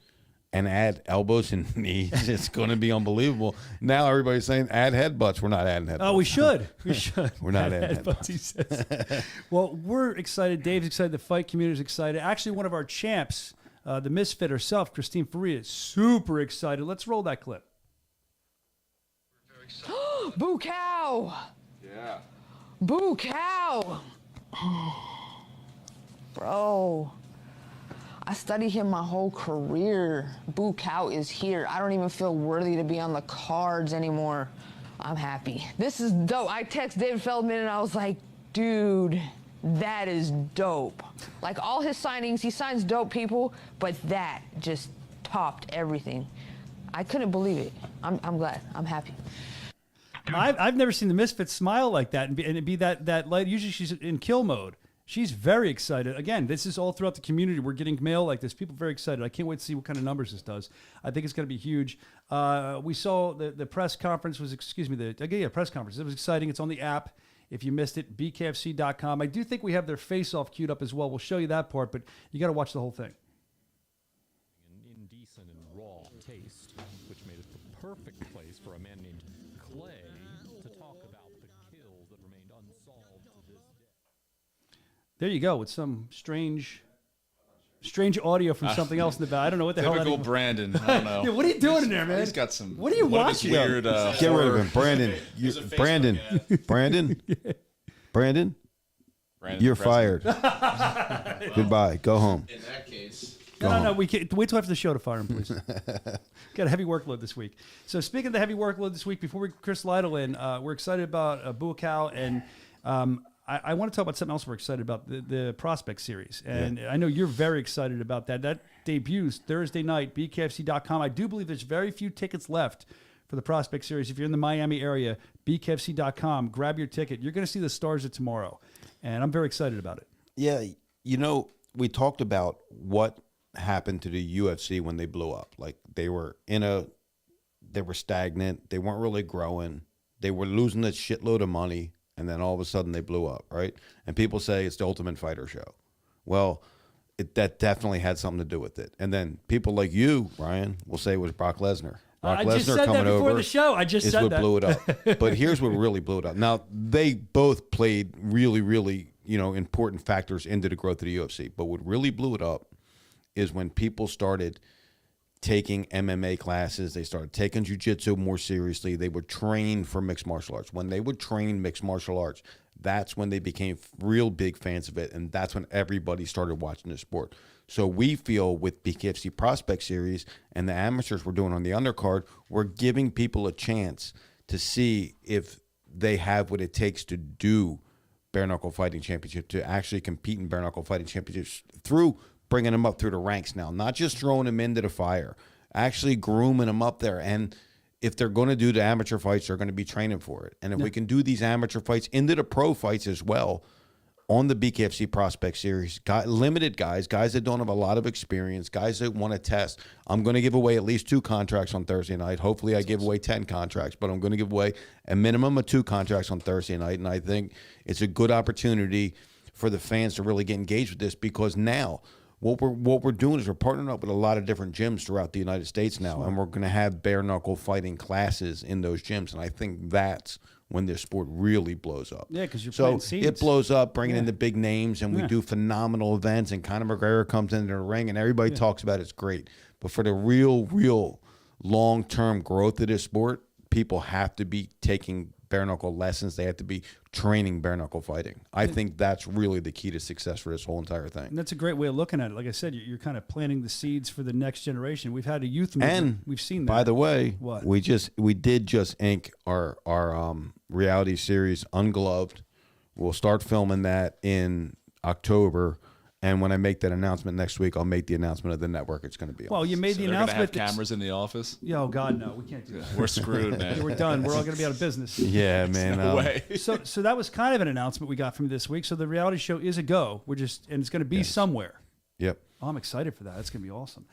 Speaker 5: and add elbows and knees, it's going to be unbelievable. Now everybody's saying add headbutts. We're not adding headbutts.
Speaker 3: Oh, we should. We should.
Speaker 5: We're not adding headbutts.
Speaker 3: He says. Well, we're excited. Dave's excited. The fight community is excited. Actually, one of our champs, the misfit herself, Christine Faria, is super excited. Let's roll that clip.
Speaker 12: Boo cow!
Speaker 4: Yeah.
Speaker 12: Boo cow! Bro, I studied him my whole career. Boo cow is here. I don't even feel worthy to be on the cards anymore. I'm happy. This is dope. I text David Feldman and I was like, dude, that is dope. Like all his signings, he signs dope people, but that just topped everything. I couldn't believe it. I'm glad. I'm happy.
Speaker 3: I've never seen the Misfits smile like that and it be that light. Usually she's in kill mode. She's very excited. Again, this is all throughout the community. We're getting mail like this. People are very excited. I can't wait to see what kind of numbers this does. I think it's going to be huge. We saw the press conference was, press conference. It was exciting. It's on the app. If you missed it, bkfc.com. I do think we have their face-off queued up as well. We'll show you that part, but you got to watch the whole thing.
Speaker 13: An indecent and raw taste, which made it the perfect place for a man named Clay to talk about the kills that remained unsolved to this day.
Speaker 3: There you go with some strange audio from something else in the back. I don't know what the hell that is.
Speaker 4: Typical Brandon. I don't know.
Speaker 3: Yeah, what are you doing in there, man?
Speaker 4: He's got some.
Speaker 3: What are you watching?
Speaker 4: Weird.
Speaker 5: Get rid of him, Brandon. Brandon. You're fired. Goodbye. Go home.
Speaker 4: In that case.
Speaker 3: No. We can't wait till after the show to fire him, please. Got a heavy workload this week. So speaking of the heavy workload this week, before we Chris Lytle in, we're excited about Buakaw, and I want to talk about something else we're excited about, the Prospect Series. And I know you're very excited about that. That debuts Thursday night, bkfc.com. I do believe there's very few tickets left for the Prospect Series. If you're in the Miami area, bkfc.com, grab your ticket. You're going to see the stars of tomorrow, and I'm very excited about it.
Speaker 5: Yeah, we talked about what happened to the UFC when they blew up. Like they were stagnant. They weren't really growing. They were losing a shitload of money. And then all of a sudden they blew up, right? And people say it's the Ultimate Fighter show. Well, that definitely had something to do with it. And then people like you, Brian, will say it was Brock Lesnar. Brock
Speaker 3: I just
Speaker 5: Lesnar
Speaker 3: said
Speaker 5: coming
Speaker 3: that before
Speaker 5: over
Speaker 3: the show. I just
Speaker 5: is
Speaker 3: said
Speaker 5: what
Speaker 3: that.
Speaker 5: blew it up. But here's what really blew it up. Now, they both played really, really, important factors into the growth of the UFC. But what really blew it up is when people started taking MMA classes, they started taking jiu-jitsu more seriously. They would train for mixed martial arts. When they would train mixed martial arts, that's when they became real big fans of it, and that's when everybody started watching the sport. So we feel with BKFC Prospect Series and the amateurs we're doing on the undercard, we're giving people a chance to see if they have what it takes to do bare knuckle fighting championship, to actually compete in bare knuckle fighting championships through bringing them up through the ranks now, not just throwing them into the fire, actually grooming them up there. And if they're going to do the amateur fights, they're going to be training for it. And if we can do these amateur fights into the pro fights as well on the BKFC Prospect Series, limited guys that don't have a lot of experience, guys that want to test. I'm going to give away at least 2 contracts on Thursday night. Hopefully I give away 10 contracts, but I'm going to give away a minimum of 2 contracts on Thursday night. And I think it's a good opportunity for the fans to really get engaged with this, because now what we're doing is we're partnering up with a lot of different gyms throughout the United States now, and we're going to have bare knuckle fighting classes in those gyms, and I think that's when this sport really blows up.
Speaker 3: Yeah, because you're playing scenes.
Speaker 5: It blows up, bringing in the big names, and we do phenomenal events, and Conor McGregor comes into the ring, and everybody talks about it's great. But for the real long-term growth of this sport, people have to be taking bare knuckle lessons. They have to be training bare knuckle fighting. I think that's really the key to success for this whole entire thing.
Speaker 3: And that's a great way of looking at it. Like I said, you're kind of planting the seeds for the next generation. We've had a youth movement.
Speaker 5: And
Speaker 3: we've seen that.
Speaker 5: By the way,
Speaker 3: what?
Speaker 5: we did just ink our reality series Ungloved. We'll start filming that in October. And when I make that announcement next week, I'll make the announcement of the network it's going to be on.
Speaker 3: Well, you made the
Speaker 4: They're
Speaker 3: announcement.
Speaker 4: Gonna have cameras in the office?
Speaker 3: Oh, God, no. We can't do that.
Speaker 4: We're screwed, man.
Speaker 3: Yeah, we're done. We're all going to be out of business.
Speaker 5: Yeah, man.
Speaker 4: No way.
Speaker 3: So that was kind of an announcement we got from this week. So the reality show is a go. And it's going to be somewhere.
Speaker 5: Yep.
Speaker 3: Oh, I'm excited for that. That's going to be awesome.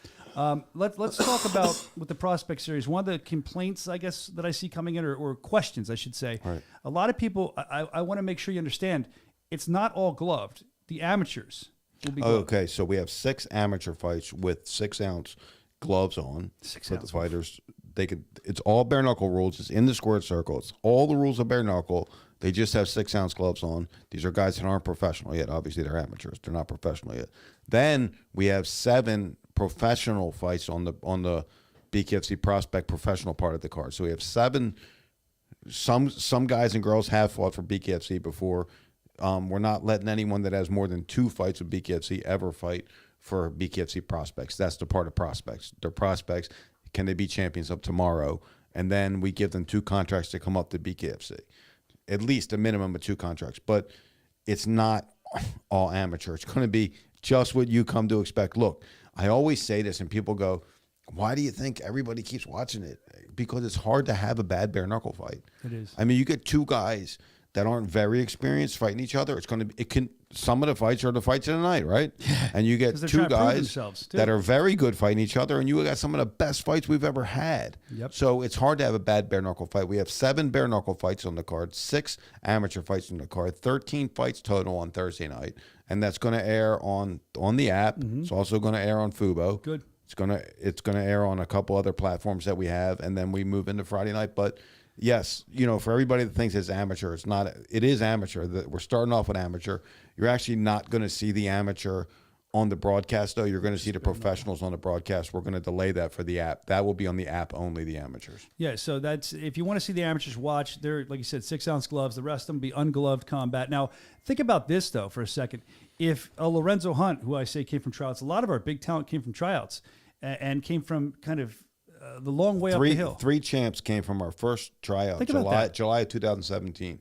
Speaker 3: Let's talk about with the Prospect Series. One of the complaints, I guess, that I see coming in, or questions, I should say.
Speaker 5: Right.
Speaker 3: A lot of people, I want to make sure you understand, it's not all gloved. The amateurs will be gloved.
Speaker 5: Okay, so we have 6 amateur fights with 6-ounce gloves on.
Speaker 3: 6
Speaker 5: for the
Speaker 3: ounce.
Speaker 5: fighters. It's all bare knuckle rules. It's in the squared circle. It's all the rules of bare knuckle. They just have 6-ounce gloves on. These are guys that aren't professional yet. Obviously, they're amateurs. They're not professional yet. Then we have 7 professional fights on the BKFC Prospect professional part of the card. So we have 7. Some guys and girls have fought for BKFC before. We're not letting anyone that has more than 2 fights with BKFC ever fight for BKFC Prospects. That's the part of prospects. They're prospects. Can they be champions up tomorrow? And then we give them 2 contracts to come up to BKFC. At least a minimum of 2 contracts. But it's not all amateur. It's going to be just what you come to expect. Look, I always say this, and people go, Why do you think everybody keeps watching it? Because it's hard to have a bad bare knuckle fight.
Speaker 3: It is.
Speaker 5: I mean, you get two guys that aren't very experienced fighting each other. Some of the fights are the fights of the night, right? Yeah. And you get
Speaker 3: 'Cause they're
Speaker 5: two
Speaker 3: trying to prove
Speaker 5: guys
Speaker 3: themselves, too.
Speaker 5: that are very good fighting each other, and you got some of the best fights we've ever had.
Speaker 3: Yep.
Speaker 5: So it's hard to have a bad bare knuckle fight. We have 7 bare knuckle fights on the card, 6 amateur fights on the card, 13 fights total on Thursday night, and that's going to air on the app. It's also going to air on Fubo.
Speaker 3: Good.
Speaker 5: It's gonna air on a couple other platforms that we have, and then we move into Friday night. But yes, for everybody that thinks it's amateur, it's not. It is amateur. We're starting off with amateur. You're actually not going to see the amateur on the broadcast, though. You're going to see the professionals on the broadcast. We're going to delay that for the app. That will be on the app only, the amateurs.
Speaker 3: Yeah, so that's if you want to see the amateurs watch, they're, like you said, 6-ounce gloves. The rest of them be ungloved combat. Now, think about this, though, for a second. If Lorenzo Hunt, who I say came from tryouts, a lot of our big talent came from tryouts and came from kind of the long way up the hill.
Speaker 5: 3 champs came from our first tryout,
Speaker 3: Think about that.
Speaker 5: July of 2017.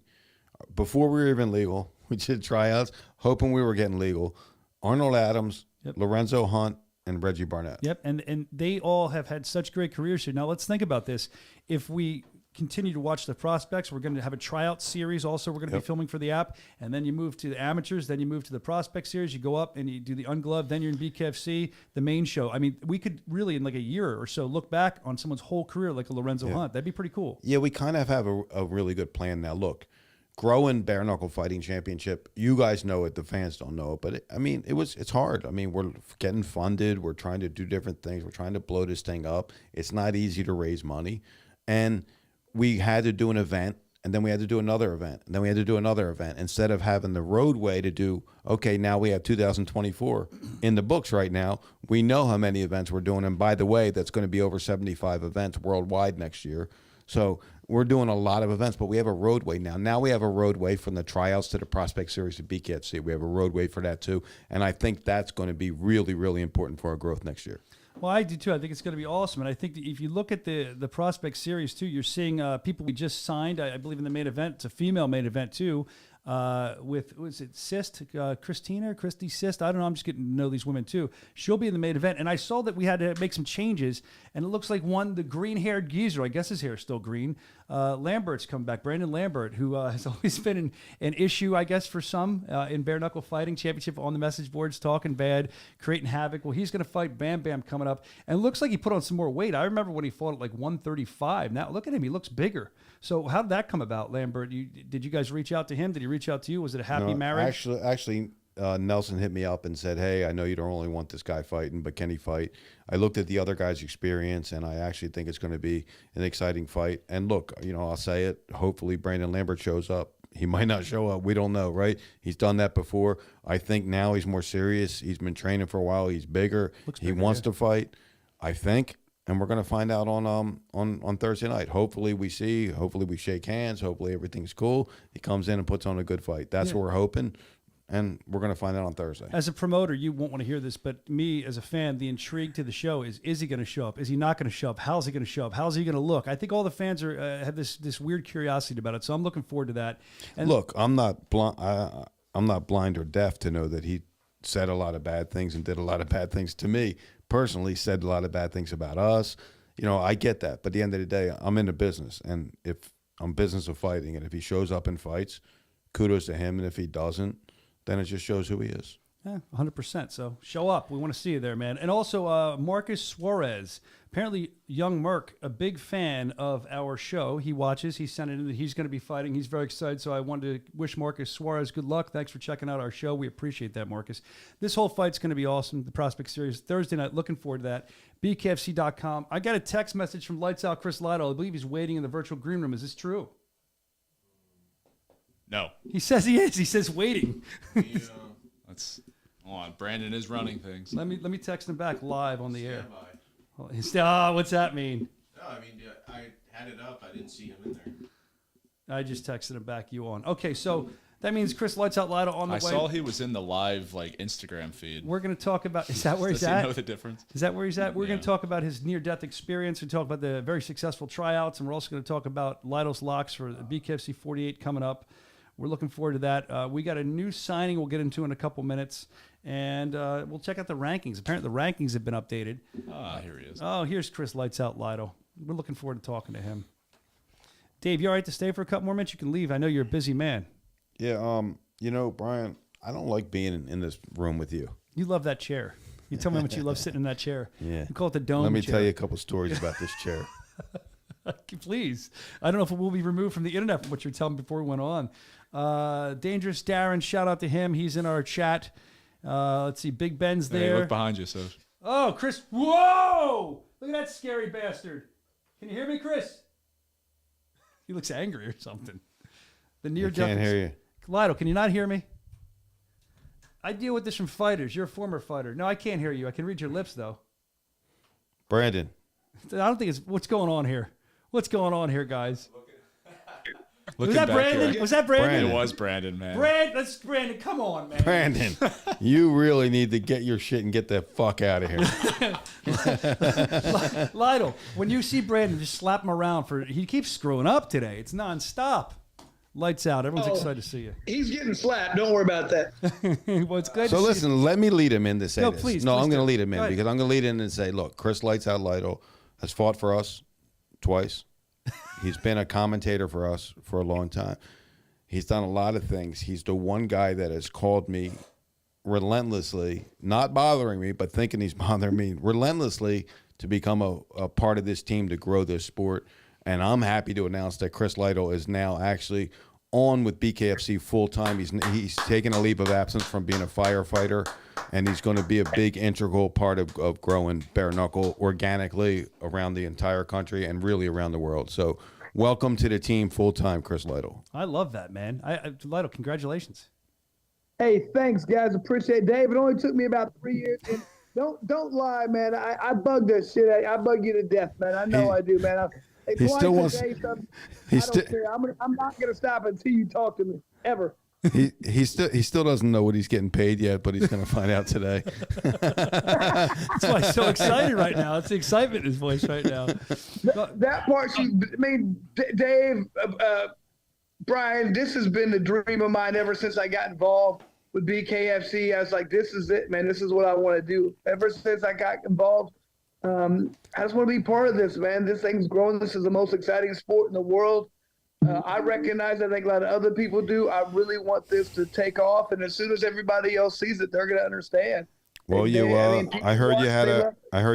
Speaker 5: Before we were even legal, we did tryouts, hoping we were getting legal. Arnold Adams, Lorenzo Hunt, and Reggie Barnett.
Speaker 3: Yep, and they all have had such great careers here. Now, let's think about this. If we continue to watch the prospects, we're going to have a tryout series also we're going to be filming for the app, and then you move to the amateurs, then you move to the prospect series, you go up and you do the ungloved, then you're in BKFC, the main show. I mean, we could really, in like a year or so, look back on someone's whole career like a Lorenzo Hunt. That'd be pretty cool.
Speaker 5: Yeah, we kind of have a really good plan now. Look, growing bare knuckle fighting championship, you guys know it, the fans don't know it, but it's hard. I mean, we're getting funded, we're trying to do different things, we're trying to blow this thing up. It's not easy to raise money, and we had to do an event, and then we had to do another event, and then we had to do another event. Instead of having the roadway to do, okay, now we have 2024 in the books right now. We know how many events we're doing, and by the way, that's going to be over 75 events worldwide next year. So we're doing a lot of events, but we have a roadway now. Now we have a roadway from the tryouts to the prospect series to BKFC. We have a roadway for that too, and I think that's going to be really, really important for our growth next year.
Speaker 3: Well, I do too. I think it's going to be awesome. And I think that if you look at the prospect series too, you're seeing people we just signed, I believe in the main event. It's a female main event too, with, was it Sist, Christy Sist? I don't know. I'm just getting to know these women too. She'll be in the main event. And I saw that we had to make some changes. And it looks like the green-haired geezer, I guess his hair is still green, Lambert's come back. Brandon Lambert, who has always been an issue, I guess, for some in bare knuckle fighting championship on the message boards, talking bad, creating havoc. Well, he's going to fight Bam Bam coming up. And it looks like he put on some more weight. I remember when he fought at like 135. Now, look at him. He looks bigger. So how did that come about, Lambert? Did you guys reach out to him? Did he reach out to you? Was it a happy marriage?
Speaker 5: Actually, Nelson hit me up and said, hey, I know you don't only want this guy fighting, but can he fight? I looked at the other guy's experience, and I actually think it's going to be an exciting fight. And look, I'll say it. Hopefully Brandon Lambert shows up. He might not show up. We don't know, right? He's done that before. I think now he's more serious. He's been training for a while. He's bigger. He wants to fight, I think. And we're going to find out on Thursday night. Hopefully we shake hands. Hopefully everything's cool. He comes in and puts on a good fight. That's what we're hoping. And we're going to find out on Thursday.
Speaker 3: As a promoter, you won't want to hear this, but me as a fan, the intrigue to the show is he going to show up? Is he not going to show up? How's he going to show up? How's he going to look? I think all the fans have this weird curiosity about it, so I'm looking forward to that. And
Speaker 5: look, I'm not blind or deaf to know that he said a lot of bad things and did a lot of bad things to me. Personally, said a lot of bad things about us. I get that. But at the end of the day, I'm in the business, and if I'm business of fighting, and if he shows up and fights, kudos to him. And if he doesn't, then it just shows who he is.
Speaker 3: Yeah, 100%. So show up. We want to see you there, man. And also Marcus Suarez. Apparently, young Merc, a big fan of our show. He watches. He sent it in that he's going to be fighting. He's very excited. So I wanted to wish Marcus Suarez good luck. Thanks for checking out our show. We appreciate that, Marcus. This whole fight's going to be awesome. The Prospect Series Thursday night. Looking forward to that. BKFC.com. I got a text message from Lights Out Chris Lido. I believe he's waiting in the virtual green room. Is this true?
Speaker 4: No.
Speaker 3: He says he is. He says waiting.
Speaker 4: That's on. Brandon is running things.
Speaker 3: Let me text him back live on the air. What's that mean?
Speaker 11: No, I mean, I had it up. I didn't see him in there.
Speaker 3: I just texted him back. You on? Okay, so that means Chris Lights Out Lido on the way.
Speaker 4: I saw he was in the live Instagram feed.
Speaker 3: We're going to talk about. Is that where he's
Speaker 4: Does
Speaker 3: at?
Speaker 4: he know the difference?
Speaker 3: Is that where he's at? We're going to talk about his near-death experience. We talk about the very successful tryouts, and we're also going to talk about Lido's locks for the BKFC 48 coming up. we're looking forward to that. We got a new signing we'll get into in a couple minutes, and we'll check out the rankings. Apparently the rankings have been updated.
Speaker 4: Here he is.
Speaker 3: Oh, here's Chris Lights Out Lido. We're looking forward to talking to him. Dave, you all right to stay for a couple more minutes? You can leave. I know you're a busy man.
Speaker 5: Yeah, Brian, I don't like being in this room with you.
Speaker 3: You love that chair. You tell me how much you love sitting in that chair.
Speaker 5: Yeah.
Speaker 3: You call it the dome
Speaker 5: Let me
Speaker 3: chair.
Speaker 5: tell you a couple stories about this chair.
Speaker 3: Please. I don't know if it will be removed from the internet from what you're telling me before we went on. Dangerous Darren, shout out to him. He's in our chat. Let's see. Big Ben's there.
Speaker 4: Hey, look behind you, so.
Speaker 3: Oh, Chris. Whoa! Look at that scary bastard. Can you hear me, Chris? He looks angry or something. The near
Speaker 5: I can't hear you.
Speaker 3: Lido, can you not hear me? I deal with this from fighters. You're a former fighter. No, I can't hear you. I can read your lips, though.
Speaker 5: Brandon.
Speaker 3: I don't think it's... What's going on here? What's going on here, guys?
Speaker 4: Was
Speaker 3: that Brandon?
Speaker 4: Here.
Speaker 3: Was that Brandon?
Speaker 4: It was Brandon, man.
Speaker 3: That's Brandon. Come on, man.
Speaker 5: Brandon, you really need to get your shit and get the fuck out of here.
Speaker 3: Lido, when you see Brandon, just slap him around he keeps screwing up today. It's nonstop. Lights out. Everyone's excited to see you.
Speaker 14: He's getting slapped. Don't worry about that.
Speaker 3: Well, it's good
Speaker 5: So
Speaker 3: to
Speaker 5: listen,
Speaker 3: see
Speaker 5: let me lead him in to say
Speaker 3: No,
Speaker 5: this.
Speaker 3: please,
Speaker 5: no,
Speaker 3: please
Speaker 5: I'm going to
Speaker 3: do.
Speaker 5: lead him
Speaker 3: Go
Speaker 5: in
Speaker 3: ahead.
Speaker 5: because I'm going to lead in and say, look, Chris Lights Out Lido has fought for us twice. He's been a commentator for us for a long time. He's done a lot of things. He's the one guy that has called me relentlessly, not bothering me, but thinking he's bothering me relentlessly to become a part of this team to grow this sport. And I'm happy to announce that Chris Lido is now actually on with BKFC full time. He's taken a leave of absence from being a firefighter, and he's going to be a big integral part of growing bare knuckle organically around the entire country and really around the world. So welcome to the team full time, Chris Lido.
Speaker 3: I love that, man. Lido, congratulations.
Speaker 14: Hey, thanks, guys. Appreciate it. Dave, it only took me about 3 years. And don't lie, man. I bug this shit. I bug you to death, man. I know I do, man.
Speaker 5: He still wants.
Speaker 14: I don't care. I'm not gonna stop until you talk to me ever.
Speaker 5: He still doesn't know what he's getting paid yet, but he's going to find out today.
Speaker 3: That's why he's so excited right now. It's the excitement in his voice right now.
Speaker 14: That part, Dave, Brian, this has been the dream of mine ever since I got involved with BKFC. I was like, this is it, man. This is what I want to do. Ever since I got involved, I just want to be part of this, man. This thing's growing. This is the most exciting sport in the world. I recognize, I think a lot of other people do. I really want this to take off, and as soon as everybody else sees it, they're going to understand.
Speaker 5: Well, I heard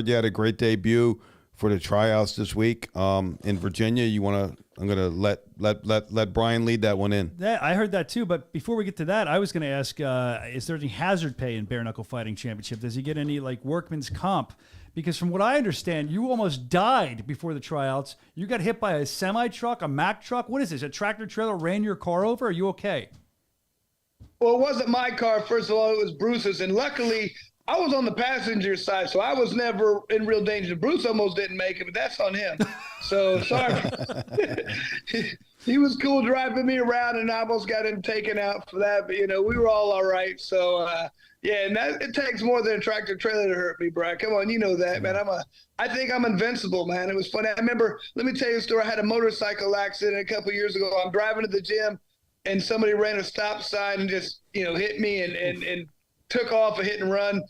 Speaker 5: you had a great debut for the tryouts this week in Virginia. I'm going to let Brian lead that one in.
Speaker 3: I heard that too, but before we get to that, I was going to ask, is there any hazard pay in bare knuckle fighting championship? Does he get any workman's comp? Because from what I understand, you almost died before the tryouts. You got hit by a semi-truck, a Mack truck. What is this, a tractor trailer ran your car over? Are you okay?
Speaker 14: Well, it wasn't my car. First of all, it was Bruce's. And luckily, I was on the passenger side, so I was never in real danger. Bruce almost didn't make it, but that's on him. So, sorry. He was cool driving me around, and I almost got him taken out for that. But, we were all right. So, yeah, and it takes more than a tractor trailer to hurt me, Brian. Come on, you know that, man. I think I'm invincible, man. It was funny. I remember, let me tell you a story. I had a motorcycle accident a couple years ago. I'm driving to the gym, and somebody ran a stop sign and just, hit me and took off a hit and run.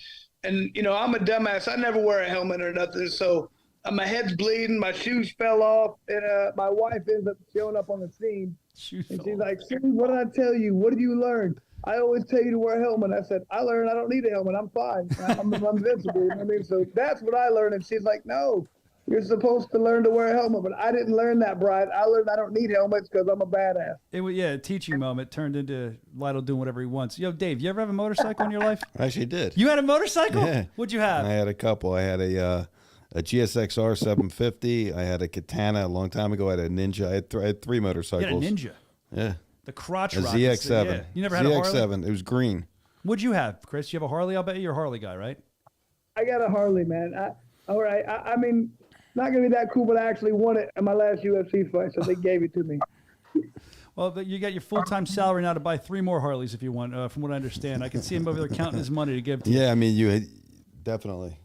Speaker 14: And, I'm a dumbass. I never wear a helmet or nothing. So my head's bleeding. My shoes fell off. And my wife ends up showing up on the scene. And she's like, what did I tell you? What did you learn? I always tell you to wear a helmet. I said, I learned I don't need a helmet. I'm fine. I'm invincible. You know what I mean? So that's what I learned. And she's like, no, you're supposed to learn to wear a helmet. But I didn't learn that, Brian. I learned I don't need helmets because I'm a badass.
Speaker 3: A teaching moment turned into Lido doing whatever he wants. Yo, Dave, you ever have a motorcycle in your life?
Speaker 5: I actually did.
Speaker 3: You had a motorcycle?
Speaker 5: Yeah.
Speaker 3: What'd you have?
Speaker 5: I had a couple. I had a GSXR 750. I had a Katana a long time ago. I had a Ninja. I had three motorcycles.
Speaker 3: You had a Ninja?
Speaker 5: Yeah.
Speaker 3: The crotch
Speaker 5: a
Speaker 3: rocket.
Speaker 5: ZX7.
Speaker 3: Yeah. You never had a Harley?
Speaker 5: ZX7. It was green.
Speaker 3: What'd you have, Chris? You have a Harley? I'll bet you're a Harley guy, right?
Speaker 14: I got a Harley, man. All right. I mean, not going to be that cool, but I actually won it in my last UFC fight, so they gave it to me.
Speaker 3: Well, but you got your full-time salary now to buy 3 more Harleys if you want, from what I understand. I can see him over there counting his money to give to you.
Speaker 5: Yeah, I mean, you had, definitely.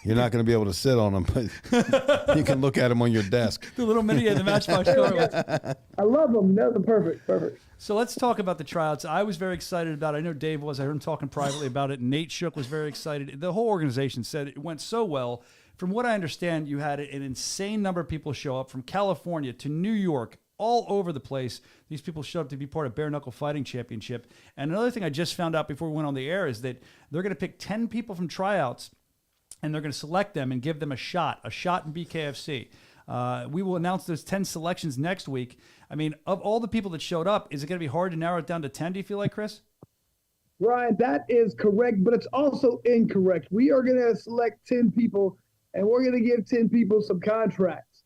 Speaker 5: You're not going to be able to sit on them, but you can look at them on your desk.
Speaker 3: The little mini and the Matchbox car.
Speaker 14: I love them. That was perfect.
Speaker 3: So let's talk about the tryouts. I was very excited about it. I know Dave was. I heard him talking privately about it. Nate Shook was very excited. The whole organization said it went so well. From what I understand, you had an insane number of people show up from California to New York, all over the place. These people showed up to be part of Bare Knuckle Fighting Championship. And another thing I just found out before we went on the air is that they're going to pick 10 people from tryouts, and they're going to select them and give them a shot in BKFC. We will announce those 10 selections next week. I mean, of all the people that showed up, is it going to be hard to narrow it down to 10, do you feel like, Chris?
Speaker 14: Ryan, that is correct, but it's also incorrect. We are going to select 10 people, and we're going to give 10 people some contracts,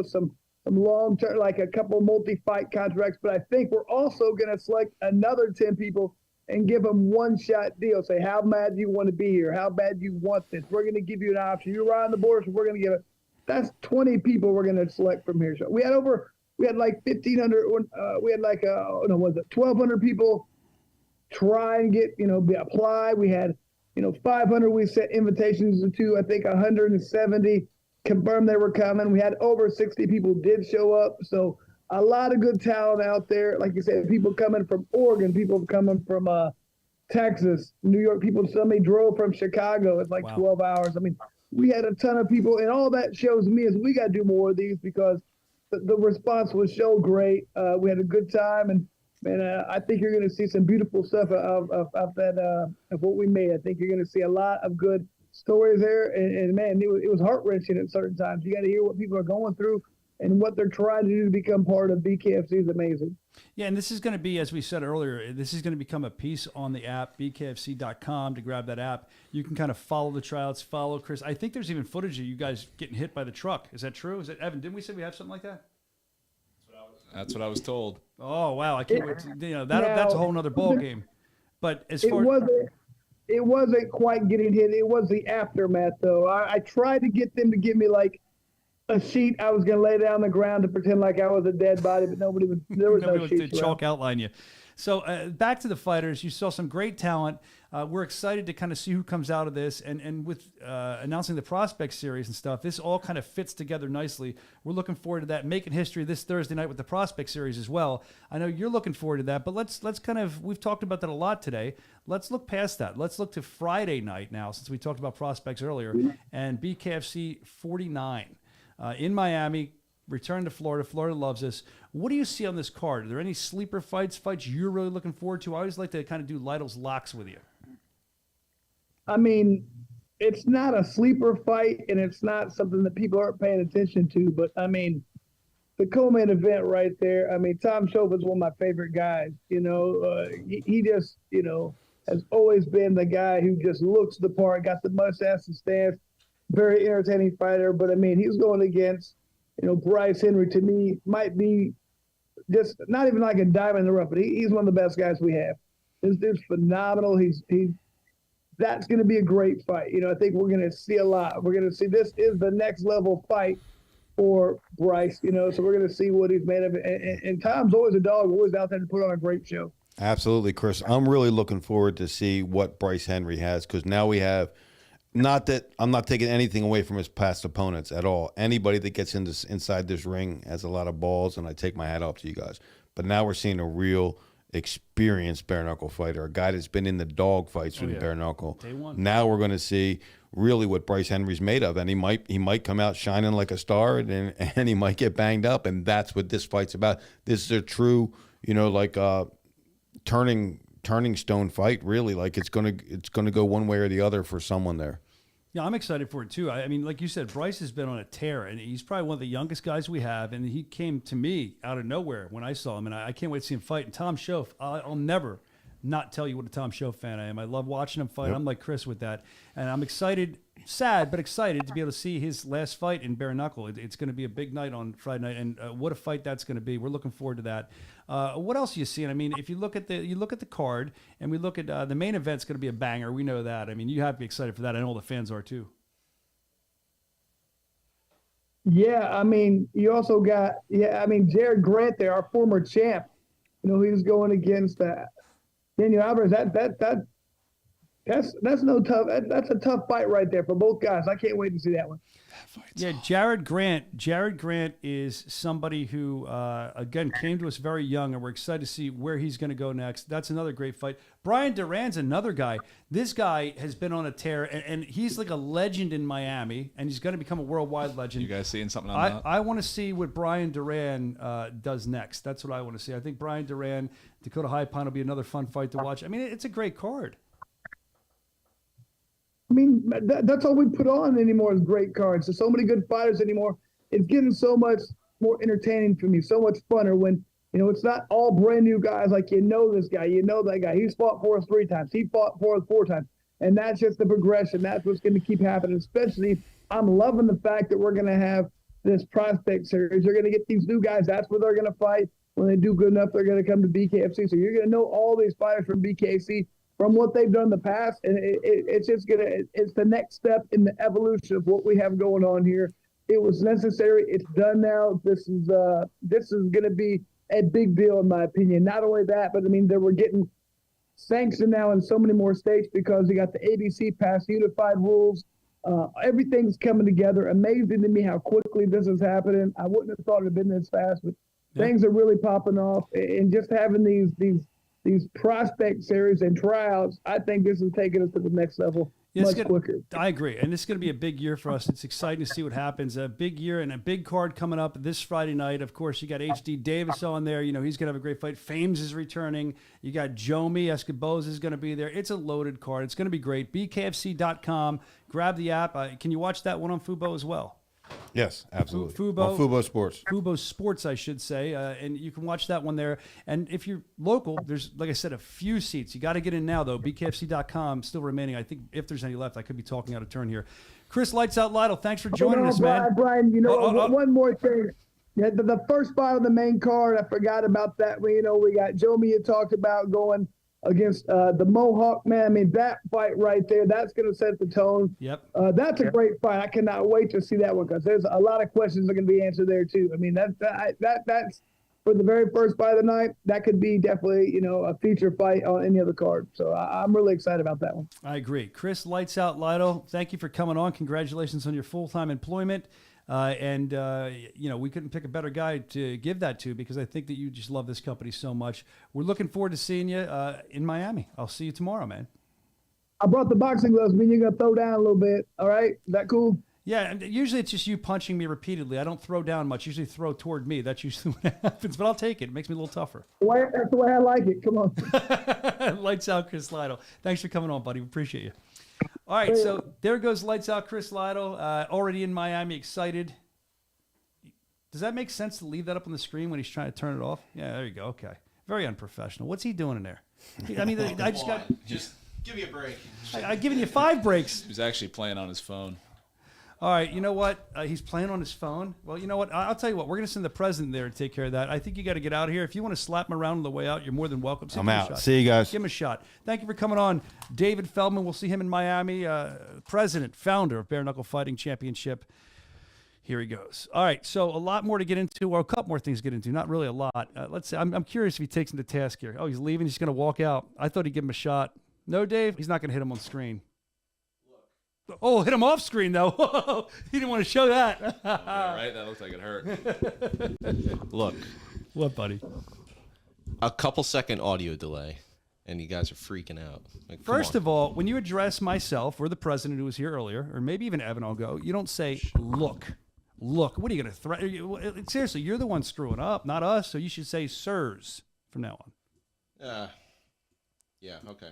Speaker 14: some long-term, like a couple multi-fight contracts. But I think we're also going to select another 10 people and give them one-shot deal. Say, how bad do you want to be here? How bad do you want this? We're going to give you an option. You're right on the board, so we're going to give it. That's 20 people we're going to select from here. So we had like 1,500. We had like 1,200 people try and get apply. We had 500 we sent invitations to. I think 170 confirmed they were coming. We had over 60 people did show up. So a lot of good talent out there. Like you said, people coming from Oregon, people coming from Texas, New York, people, somebody drove from Chicago. It's like 12 hours. I mean, we had a ton of people, and all that shows me is we got to do more of these because the response was so great. We had a good time, and I think you're going to see some beautiful stuff of what we made. I think you're going to see a lot of good stories there, and man, it was heart-wrenching at certain times. You got to hear what people are going through and what they're trying to do to become part of BKFC is amazing.
Speaker 3: Yeah, and this is going to be, as we said earlier, this is going to become a piece on the app, bkfc.com. To grab that app, you can kind of follow the tryouts, follow Chris. I think there's even footage of you guys getting hit by the truck. Is that true? Is that, Evan, didn't we say we have something like that?
Speaker 4: That's what I was told.
Speaker 3: Oh, wow. I can't wait to, that's a whole nother ball game. But as far
Speaker 14: it wasn't quite getting hit. It was the aftermath, though. I tried to get them to give me like a sheet. I was going to lay down on the ground to pretend like I was a dead body, but there was no sheet.
Speaker 3: Chalk outline you. So back to the fighters. You saw some great talent. We're excited to kind of see who comes out of this. And with announcing the Prospect Series and stuff, this all kind of fits together nicely. We're looking forward to that, making history this Thursday night with the Prospect Series as well. I know you're looking forward to that, but let's kind of, we've talked about that a lot today. Let's look past that. Let's look to Friday night now, since we talked about prospects earlier, and BKFC 49 in Miami. Return to Florida. Florida loves us. What do you see on this card? Are there any sleeper fights you're really looking forward to? I always like to kind of do Lytle's locks with you.
Speaker 14: I mean, it's not a sleeper fight, and it's not something that people aren't paying attention to. But, I mean, the co-main event right there, I mean, Tom Shova's one of my favorite guys. He just, has always been the guy who just looks the part, got the mustache and stance, very entertaining fighter. But, I mean, he's going against, Bryce Henry, to me, might be just not even like a diamond in the rough, but he's one of the best guys we have. This dude's phenomenal. That's going to be a great fight. I think we're going to see a lot. We're going to see this is the next level fight for Bryce, so we're going to see what he's made of. And Tom's always a dog, always out there to put on a great show.
Speaker 5: Absolutely, Chris. I'm really looking forward to see what Bryce Henry has, because now we have, not that I'm not taking anything away from his past opponents at all. Anybody that gets inside this ring has a lot of balls, and I take my hat off to you guys. But now we're seeing a real experienced bare knuckle fighter, a guy that's been in the dog fights with bare knuckle.
Speaker 3: Day one.
Speaker 5: Now we're going to see really what Bryce Henry's made of, and he might come out shining like a star, and he might get banged up, and that's what this fight's about. This is a true, turning stone fight, really. Like it's gonna go one way or the other for someone there.
Speaker 3: Yeah, I'm excited for it too. I mean, like you said, Bryce has been on a tear, and he's probably one of the youngest guys we have. And he came to me out of nowhere when I saw him, and I can't wait to see him fight. And Tom Shoaf, I'll never not tell you what a Tom Shoaf fan I am. I love watching him fight. Yep. I'm like Chris with that, and I'm excited, sad but excited to be able to see his last fight in bare knuckle. It's going to be a big night on Friday night, and what a fight that's going to be. We're looking forward to that. What else are you seeing? I mean, if you look at the card, and we look at the main event's going to be a banger. We know that. I mean, you have to be excited for that. I know the fans are too.
Speaker 14: Yeah, I mean, you also got Jared Grant there, our former champ. He was going against Daniel Alvarez. That's no tough. That's a tough fight right there for both guys. I can't wait to see that one.
Speaker 3: Yeah, Jared Grant. Jared Grant is somebody who, again, came to us very young, and we're excited to see where he's going to go next. That's another great fight. Brian Duran's another guy. This guy has been on a tear, and he's like a legend in Miami, and he's going to become a worldwide legend.
Speaker 4: You guys seeing something on that?
Speaker 3: I want to see what Brian Duran does next. That's what I want to see. I think Brian Duran, Dakota High Pine will be another fun fight to watch. I mean, it's a great card.
Speaker 14: I mean, that's all we put on anymore is great cards. There's so many good fighters anymore. It's getting so much more entertaining for me, so much funner when, it's not all brand new guys like this guy, that guy. He's fought for us 3 times. He fought for us 4 times. And that's just the progression. That's what's going to keep happening. Especially, I'm loving the fact that we're going to have this prospect series. You're going to get these new guys. That's where they're going to fight. When they do good enough, they're going to come to BKFC. So you're going to know all these fighters from BKFC from what they've done in the past, and it's the next step in the evolution of what we have going on here. It was necessary. It's done now. This is going to be a big deal in my opinion. Not only that, but I mean, we're getting sanctioned now in so many more states because we got the ABC passed unified rules. Everything's coming together. Amazing to me how quickly this is happening. I wouldn't have thought it had been this fast, but things are really popping off, and just having these prospect series and tryouts, I think this is taking us to the next level much quicker.
Speaker 3: I agree. And this is going to be a big year for us. It's exciting to see what happens. A big year and a big card coming up this Friday night. Of course, you got H.D. Davis on there. He's going to have a great fight. Fames is returning. You got Jomi Escoboza is going to be there. It's a loaded card. It's going to be great. BKFC.com. Grab the app. Can you watch that one on Fubo as well?
Speaker 5: Yes, absolutely.
Speaker 3: Fubo,
Speaker 5: on Fubo Sports.
Speaker 3: Fubo Sports, I should say. And you can watch that one there. And if you're local, there's, like I said, a few seats. You got to get in now, though. BKFC.com still remaining. I think if there's any left, I could be talking out of turn here. Chris Lights Out Lytle, thanks for joining us, man.
Speaker 14: Brian, one more thing. Yeah, the first fight on the main card, I forgot about that. We got Jomi you talked about going against the Mohawk man. I mean, that fight right there, that's going to set the tone.
Speaker 3: Yep.
Speaker 14: That's a great fight. I cannot wait to see that one because there's a lot of questions that are going to be answered there too. I mean, that's for the very first fight of the night. That could be definitely, a feature fight on any other card. So I'm really excited about that one.
Speaker 3: I agree. Chris Lights Out Lytle, thank you for coming on. Congratulations on your full-time employment. We couldn't pick a better guy to give that to because I think that you just love this company so much. We're looking forward to seeing you in Miami. I'll see you tomorrow, man.
Speaker 14: I brought the boxing gloves. I mean, you're going to throw down a little bit. All right? Is that cool?
Speaker 3: Yeah, and usually it's just you punching me repeatedly. I don't throw down much. Usually throw toward me. That's usually what happens, but I'll take it. It makes me a little tougher.
Speaker 14: That's the way I like it. Come on.
Speaker 3: Lights out, Chris Lytle. Thanks for coming on, buddy. We appreciate you. All right, so there goes Lights Out, Chris Lytle. Already in Miami, excited. Does that make sense to leave that up on the screen when he's trying to turn it off? Yeah, there you go. Okay. Very unprofessional. What's he doing in there? I mean,
Speaker 11: Just give me a break.
Speaker 3: I've given you 5 breaks.
Speaker 4: He's actually playing on his phone.
Speaker 3: All right, you know what? He's playing on his phone. Well, you know what? I'll tell you what. We're going to send the president there to take care of that. I think you got to get out of here. If you want to slap him around on the way out, you're more than welcome.
Speaker 5: I'm out. See you guys.
Speaker 3: Give him a shot. Thank you for coming on. David Feldman, we'll see him in Miami. President, founder of Bare Knuckle Fighting Championship. Here he goes. All right, so a lot more to get into, or a couple more things to get into. Not really a lot. Let's see. I'm curious if he takes him to task here. Oh, he's leaving. He's going to walk out. I thought he'd give him a shot. No, Dave, he's not going to hit him on screen. Oh, hit him off screen, though. He didn't want to show that.
Speaker 4: Yeah, right? That looks like it hurt.
Speaker 11: Look.
Speaker 3: What, buddy?
Speaker 11: A couple second audio delay, and you guys are freaking out. Like,
Speaker 3: First of all, when you address myself or the president who was here earlier, or maybe even Evan, I'll go, you don't say, look. Look. What are you going to threaten? Seriously, you're the one screwing up, not us, so you should say sirs from now on.
Speaker 11: Yeah, okay.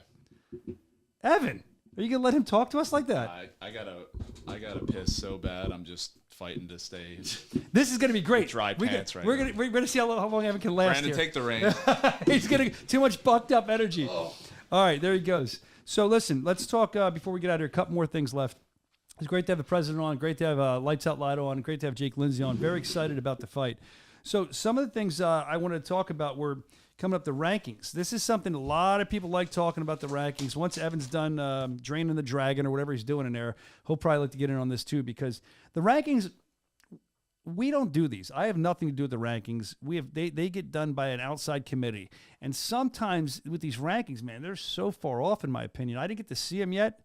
Speaker 3: Evan. Are you gonna let him talk to us like that?
Speaker 4: I gotta piss so bad. I'm just fighting to stay.
Speaker 3: This is gonna be great.
Speaker 4: Dry pants right
Speaker 3: now. We're gonna see how long Evan can last.
Speaker 4: Brandon,
Speaker 3: here.
Speaker 4: take the reins.
Speaker 3: He's getting too much bucked up energy. Oh. All right, there he goes. So listen, let's talk before we get out of here. A couple more things left. It's great to have the president on. Great to have Lights Out Lytle on. Great to have Jake Lindsay on. Very excited about the fight. So some of the things I wanted to talk about were coming up the rankings. This is something a lot of people like talking about, the rankings. Once Evan's done draining the dragon or whatever he's doing in there, he'll probably like to get in on this too, because the rankings, we don't do these. I have nothing to do with the rankings. They get done by an outside committee. And sometimes with these rankings, man, they're so far off in my opinion. I didn't get to see them yet.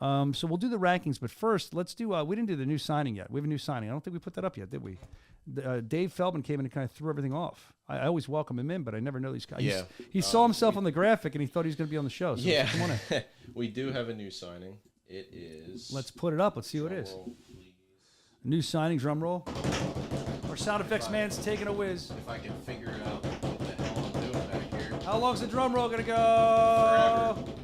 Speaker 3: So we'll do the rankings, but first let's do, we didn't do the new signing yet. We have a new signing. I don't think we put that up yet, did we? Dave Feldman came in and kind of threw everything off. I always welcome him in, but I never know these guys.
Speaker 11: Yeah.
Speaker 3: He saw himself on the graphic and he thought he was going to be on the show. So
Speaker 11: yeah.
Speaker 3: come on in.
Speaker 11: We do have a new signing. It is.
Speaker 3: Let's put it up. Let's see who it is.
Speaker 11: Roll,
Speaker 3: new signing, drum roll. Our sound effects man's taking a whiz.
Speaker 11: If I can figure out what the hell I'm doing back here.
Speaker 3: How long's the drum roll going to go?
Speaker 11: Forever.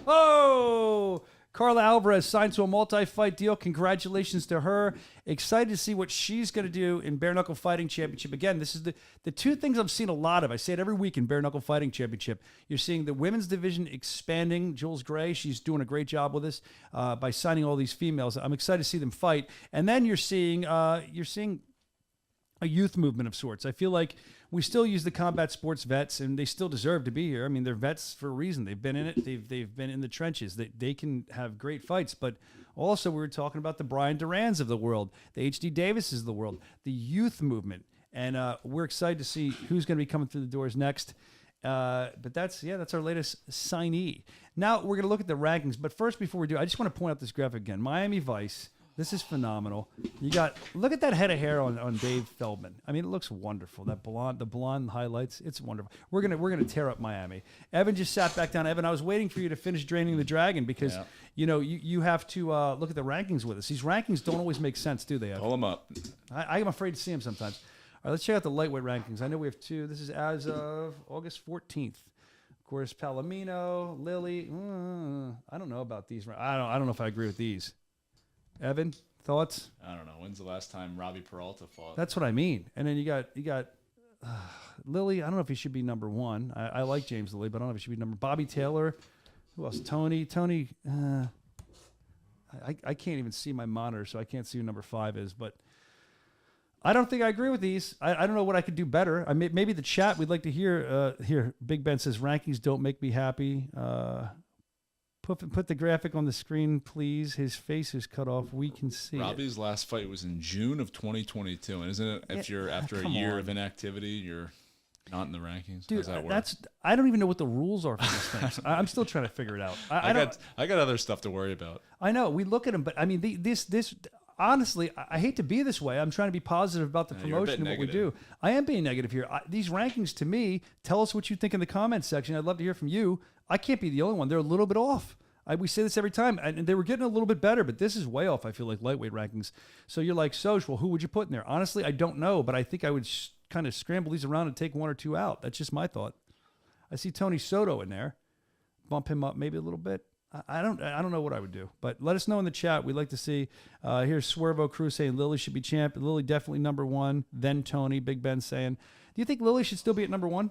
Speaker 3: Oh! Carla Alvarez signed to a multi-fight deal. Congratulations to her. Excited to see what she's going to do in Bare Knuckle Fighting Championship. Again, this is the two things I've seen a lot of. I say it every week in Bare Knuckle Fighting Championship. You're seeing the women's division expanding. Jules Gray, she's doing a great job with this by signing all these females. I'm excited to see them fight. And then you're seeing a youth movement of sorts. I feel like we still use the combat sports vets, and they still deserve to be here. I mean, they're vets for a reason. They've been in it. They've been in the trenches. They can have great fights. But also, we were talking about the Brian Durans of the world, the H.D. Davises of the world, the youth movement, and we're excited to see who's going to be coming through the doors next. But that's our latest signee. Now we're going to look at the rankings. But first, before we do, I just want to point out this graphic again. Miami Vice. This is phenomenal. Look at that head of hair on Dave Feldman. I mean, it looks wonderful. The blonde highlights, it's wonderful. We're gonna tear up Miami. Evan just sat back down. Evan, I was waiting for you to finish draining the dragon because you have to look at the rankings with us. These rankings don't always make sense, do they?
Speaker 4: Pull them up.
Speaker 3: I'm afraid to see them sometimes. All right, let's check out the lightweight rankings. I know we have two. This is as of August 14th. Of course, Palomino, Lily. I don't know about these. I don't know if I agree with these. Evan, thoughts?
Speaker 4: I don't know. When's the last time Robbie Peralta fought?
Speaker 3: That's what I mean. And then you got Lily. I don't know if he should be number one. I like James Lilly, but I don't know if he should be number. Bobby Taylor. Who else? Tony. I can't even see my monitor, so I can't see who number 5 is. But I don't think I agree with these. I don't know what I could do better. Maybe the chat. We'd like to hear. Here, Big Ben says rankings don't make me happy. Put the graphic on the screen, please. His face is cut off. We can see
Speaker 4: Robbie's last fight was in June of 2022. And isn't it if you're after a year of inactivity, you're not in the rankings?
Speaker 3: Dude,
Speaker 4: How's that work?
Speaker 3: I don't even know what the rules are for these things. I'm still trying to figure it out.
Speaker 4: I got other stuff to worry about.
Speaker 3: I know. We look at them, but I mean, this honestly, I hate to be this way. I'm trying to be positive about the promotion and what we do. I am being negative here. These rankings, to me, tell us what you think in the comments section. I'd love to hear from you. I can't be the only one. They're a little bit off. We say this every time, and they were getting a little bit better, but this is way off, I feel like, lightweight rankings. So you're like, Soch, well, who would you put in there? Honestly, I don't know, but I think I would kind of scramble these around and take one or two out. That's just my thought. I see Tony Soto in there. Bump him up maybe a little bit. I don't know what I would do, but let us know in the chat. We'd like to see. Here's Swervo Cruz saying Lily should be champ. Lily definitely number 1. Then Tony. Big Ben saying, do you think Lily should still be at number 1?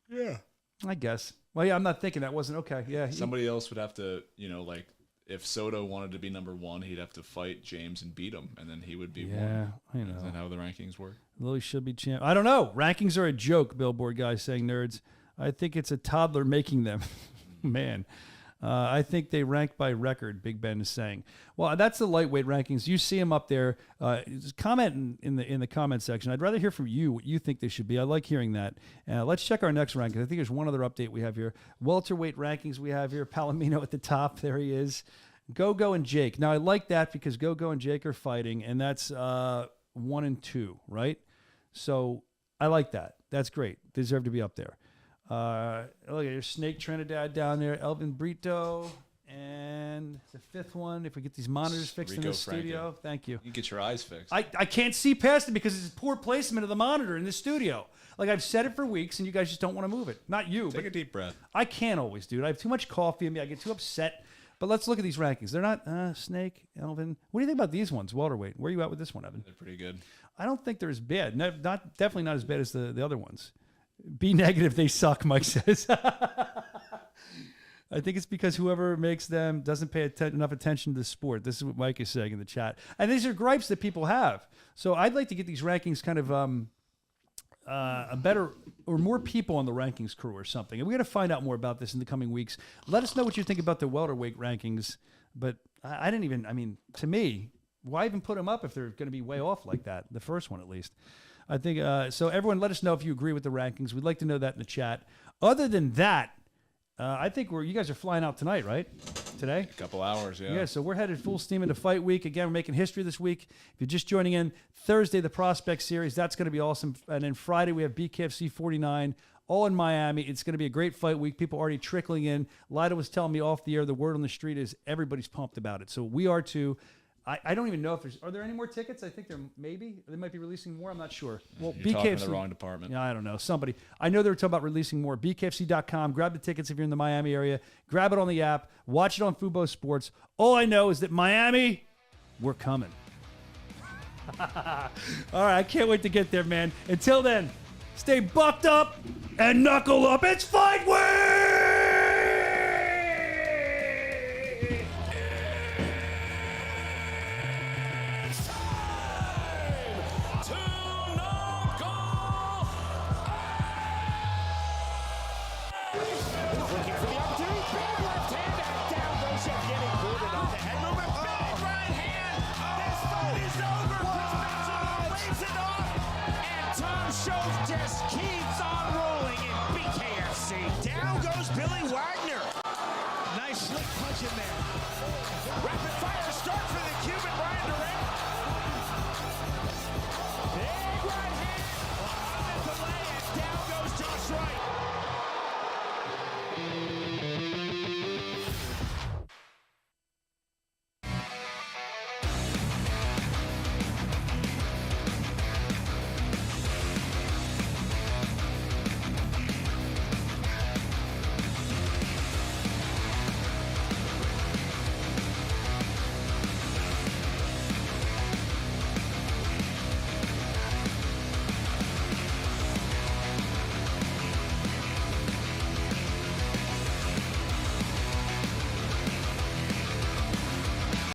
Speaker 4: Yeah.
Speaker 3: I guess. Well, yeah, I'm not thinking that wasn't okay. Yeah.
Speaker 4: Somebody else would have to, like if Soto wanted to be number 1, he'd have to fight James and beat him, and then he would be 1.
Speaker 3: Yeah, I know.
Speaker 4: Is that how the rankings work?
Speaker 3: Lily should be champ. I don't know. Rankings are a joke, Billboard guys saying nerds. I think it's a toddler making them. Man. I think they rank by record, Big Ben is saying. Well, that's the lightweight rankings. You see them up there. Just comment in the comment section. I'd rather hear from you what you think they should be. I like hearing that. Let's check our next rankings. I think there's one other update we have here. Welterweight rankings we have here. Palomino at the top. There he is. Go-Go and Jake. Now, I like that because Go-Go and Jake are fighting, and that's 1 and 2, right? So I like that. That's great. They deserve to be up there. Look at your Snake Trinidad down there, Elvin Brito, and the 5th one. If we get these monitors fixed
Speaker 4: Rico
Speaker 3: in the studio,
Speaker 4: Franco.
Speaker 3: thank you.
Speaker 4: You get your eyes fixed.
Speaker 3: I can't see past it because it's poor placement of the monitor in the studio. Like I've said it for weeks, and you guys just don't want to move it. Not you.
Speaker 4: Take a deep breath.
Speaker 3: I can't always, dude. I have too much coffee in me. I get too upset. But let's look at these rankings. They're not Snake, Elvin. What do you think about these ones, welterweight? Where are you at with this one, Evan?
Speaker 4: They're pretty good.
Speaker 3: I don't think they're as bad. Definitely not as bad as the other ones. Be negative, they suck, Mike says. I think it's because whoever makes them doesn't pay enough attention to the sport. This is what Mike is saying in the chat. And these are gripes that people have. So I'd like to get these rankings kind of a better or more people on the rankings crew or something. And we're going to find out more about this in the coming weeks. Let us know what you think about the welterweight rankings. But to me, why even put them up if they're going to be way off like that? The first one, at least. I think so. Everyone, let us know if you agree with the rankings. We'd like to know that in the chat. Other than that, I think you guys are flying out tonight, right? Today?
Speaker 4: A couple hours, yeah.
Speaker 3: Yeah, so we're headed full steam into fight week. Again, we're making history this week. If you're just joining in, Thursday, the Prospect Series. That's going to be awesome. And then Friday, we have BKFC 49, all in Miami. It's going to be a great fight week. People already trickling in. Lida was telling me off the air, the word on the street is everybody's pumped about it. So we are too. I don't even know if are there any more tickets? I think they might be releasing more. I'm not sure. Well,
Speaker 4: You're talking
Speaker 3: BKFC,
Speaker 4: to the wrong department.
Speaker 3: Yeah, I don't know. Somebody. I know they were talking about releasing more. BKFC.com. Grab the tickets if you're in the Miami area. Grab it on the app. Watch it on Fubo Sports. All I know is that Miami, we're coming. All right, I can't wait to get there, man. Until then, stay bucked up and knuckle up. It's fight week!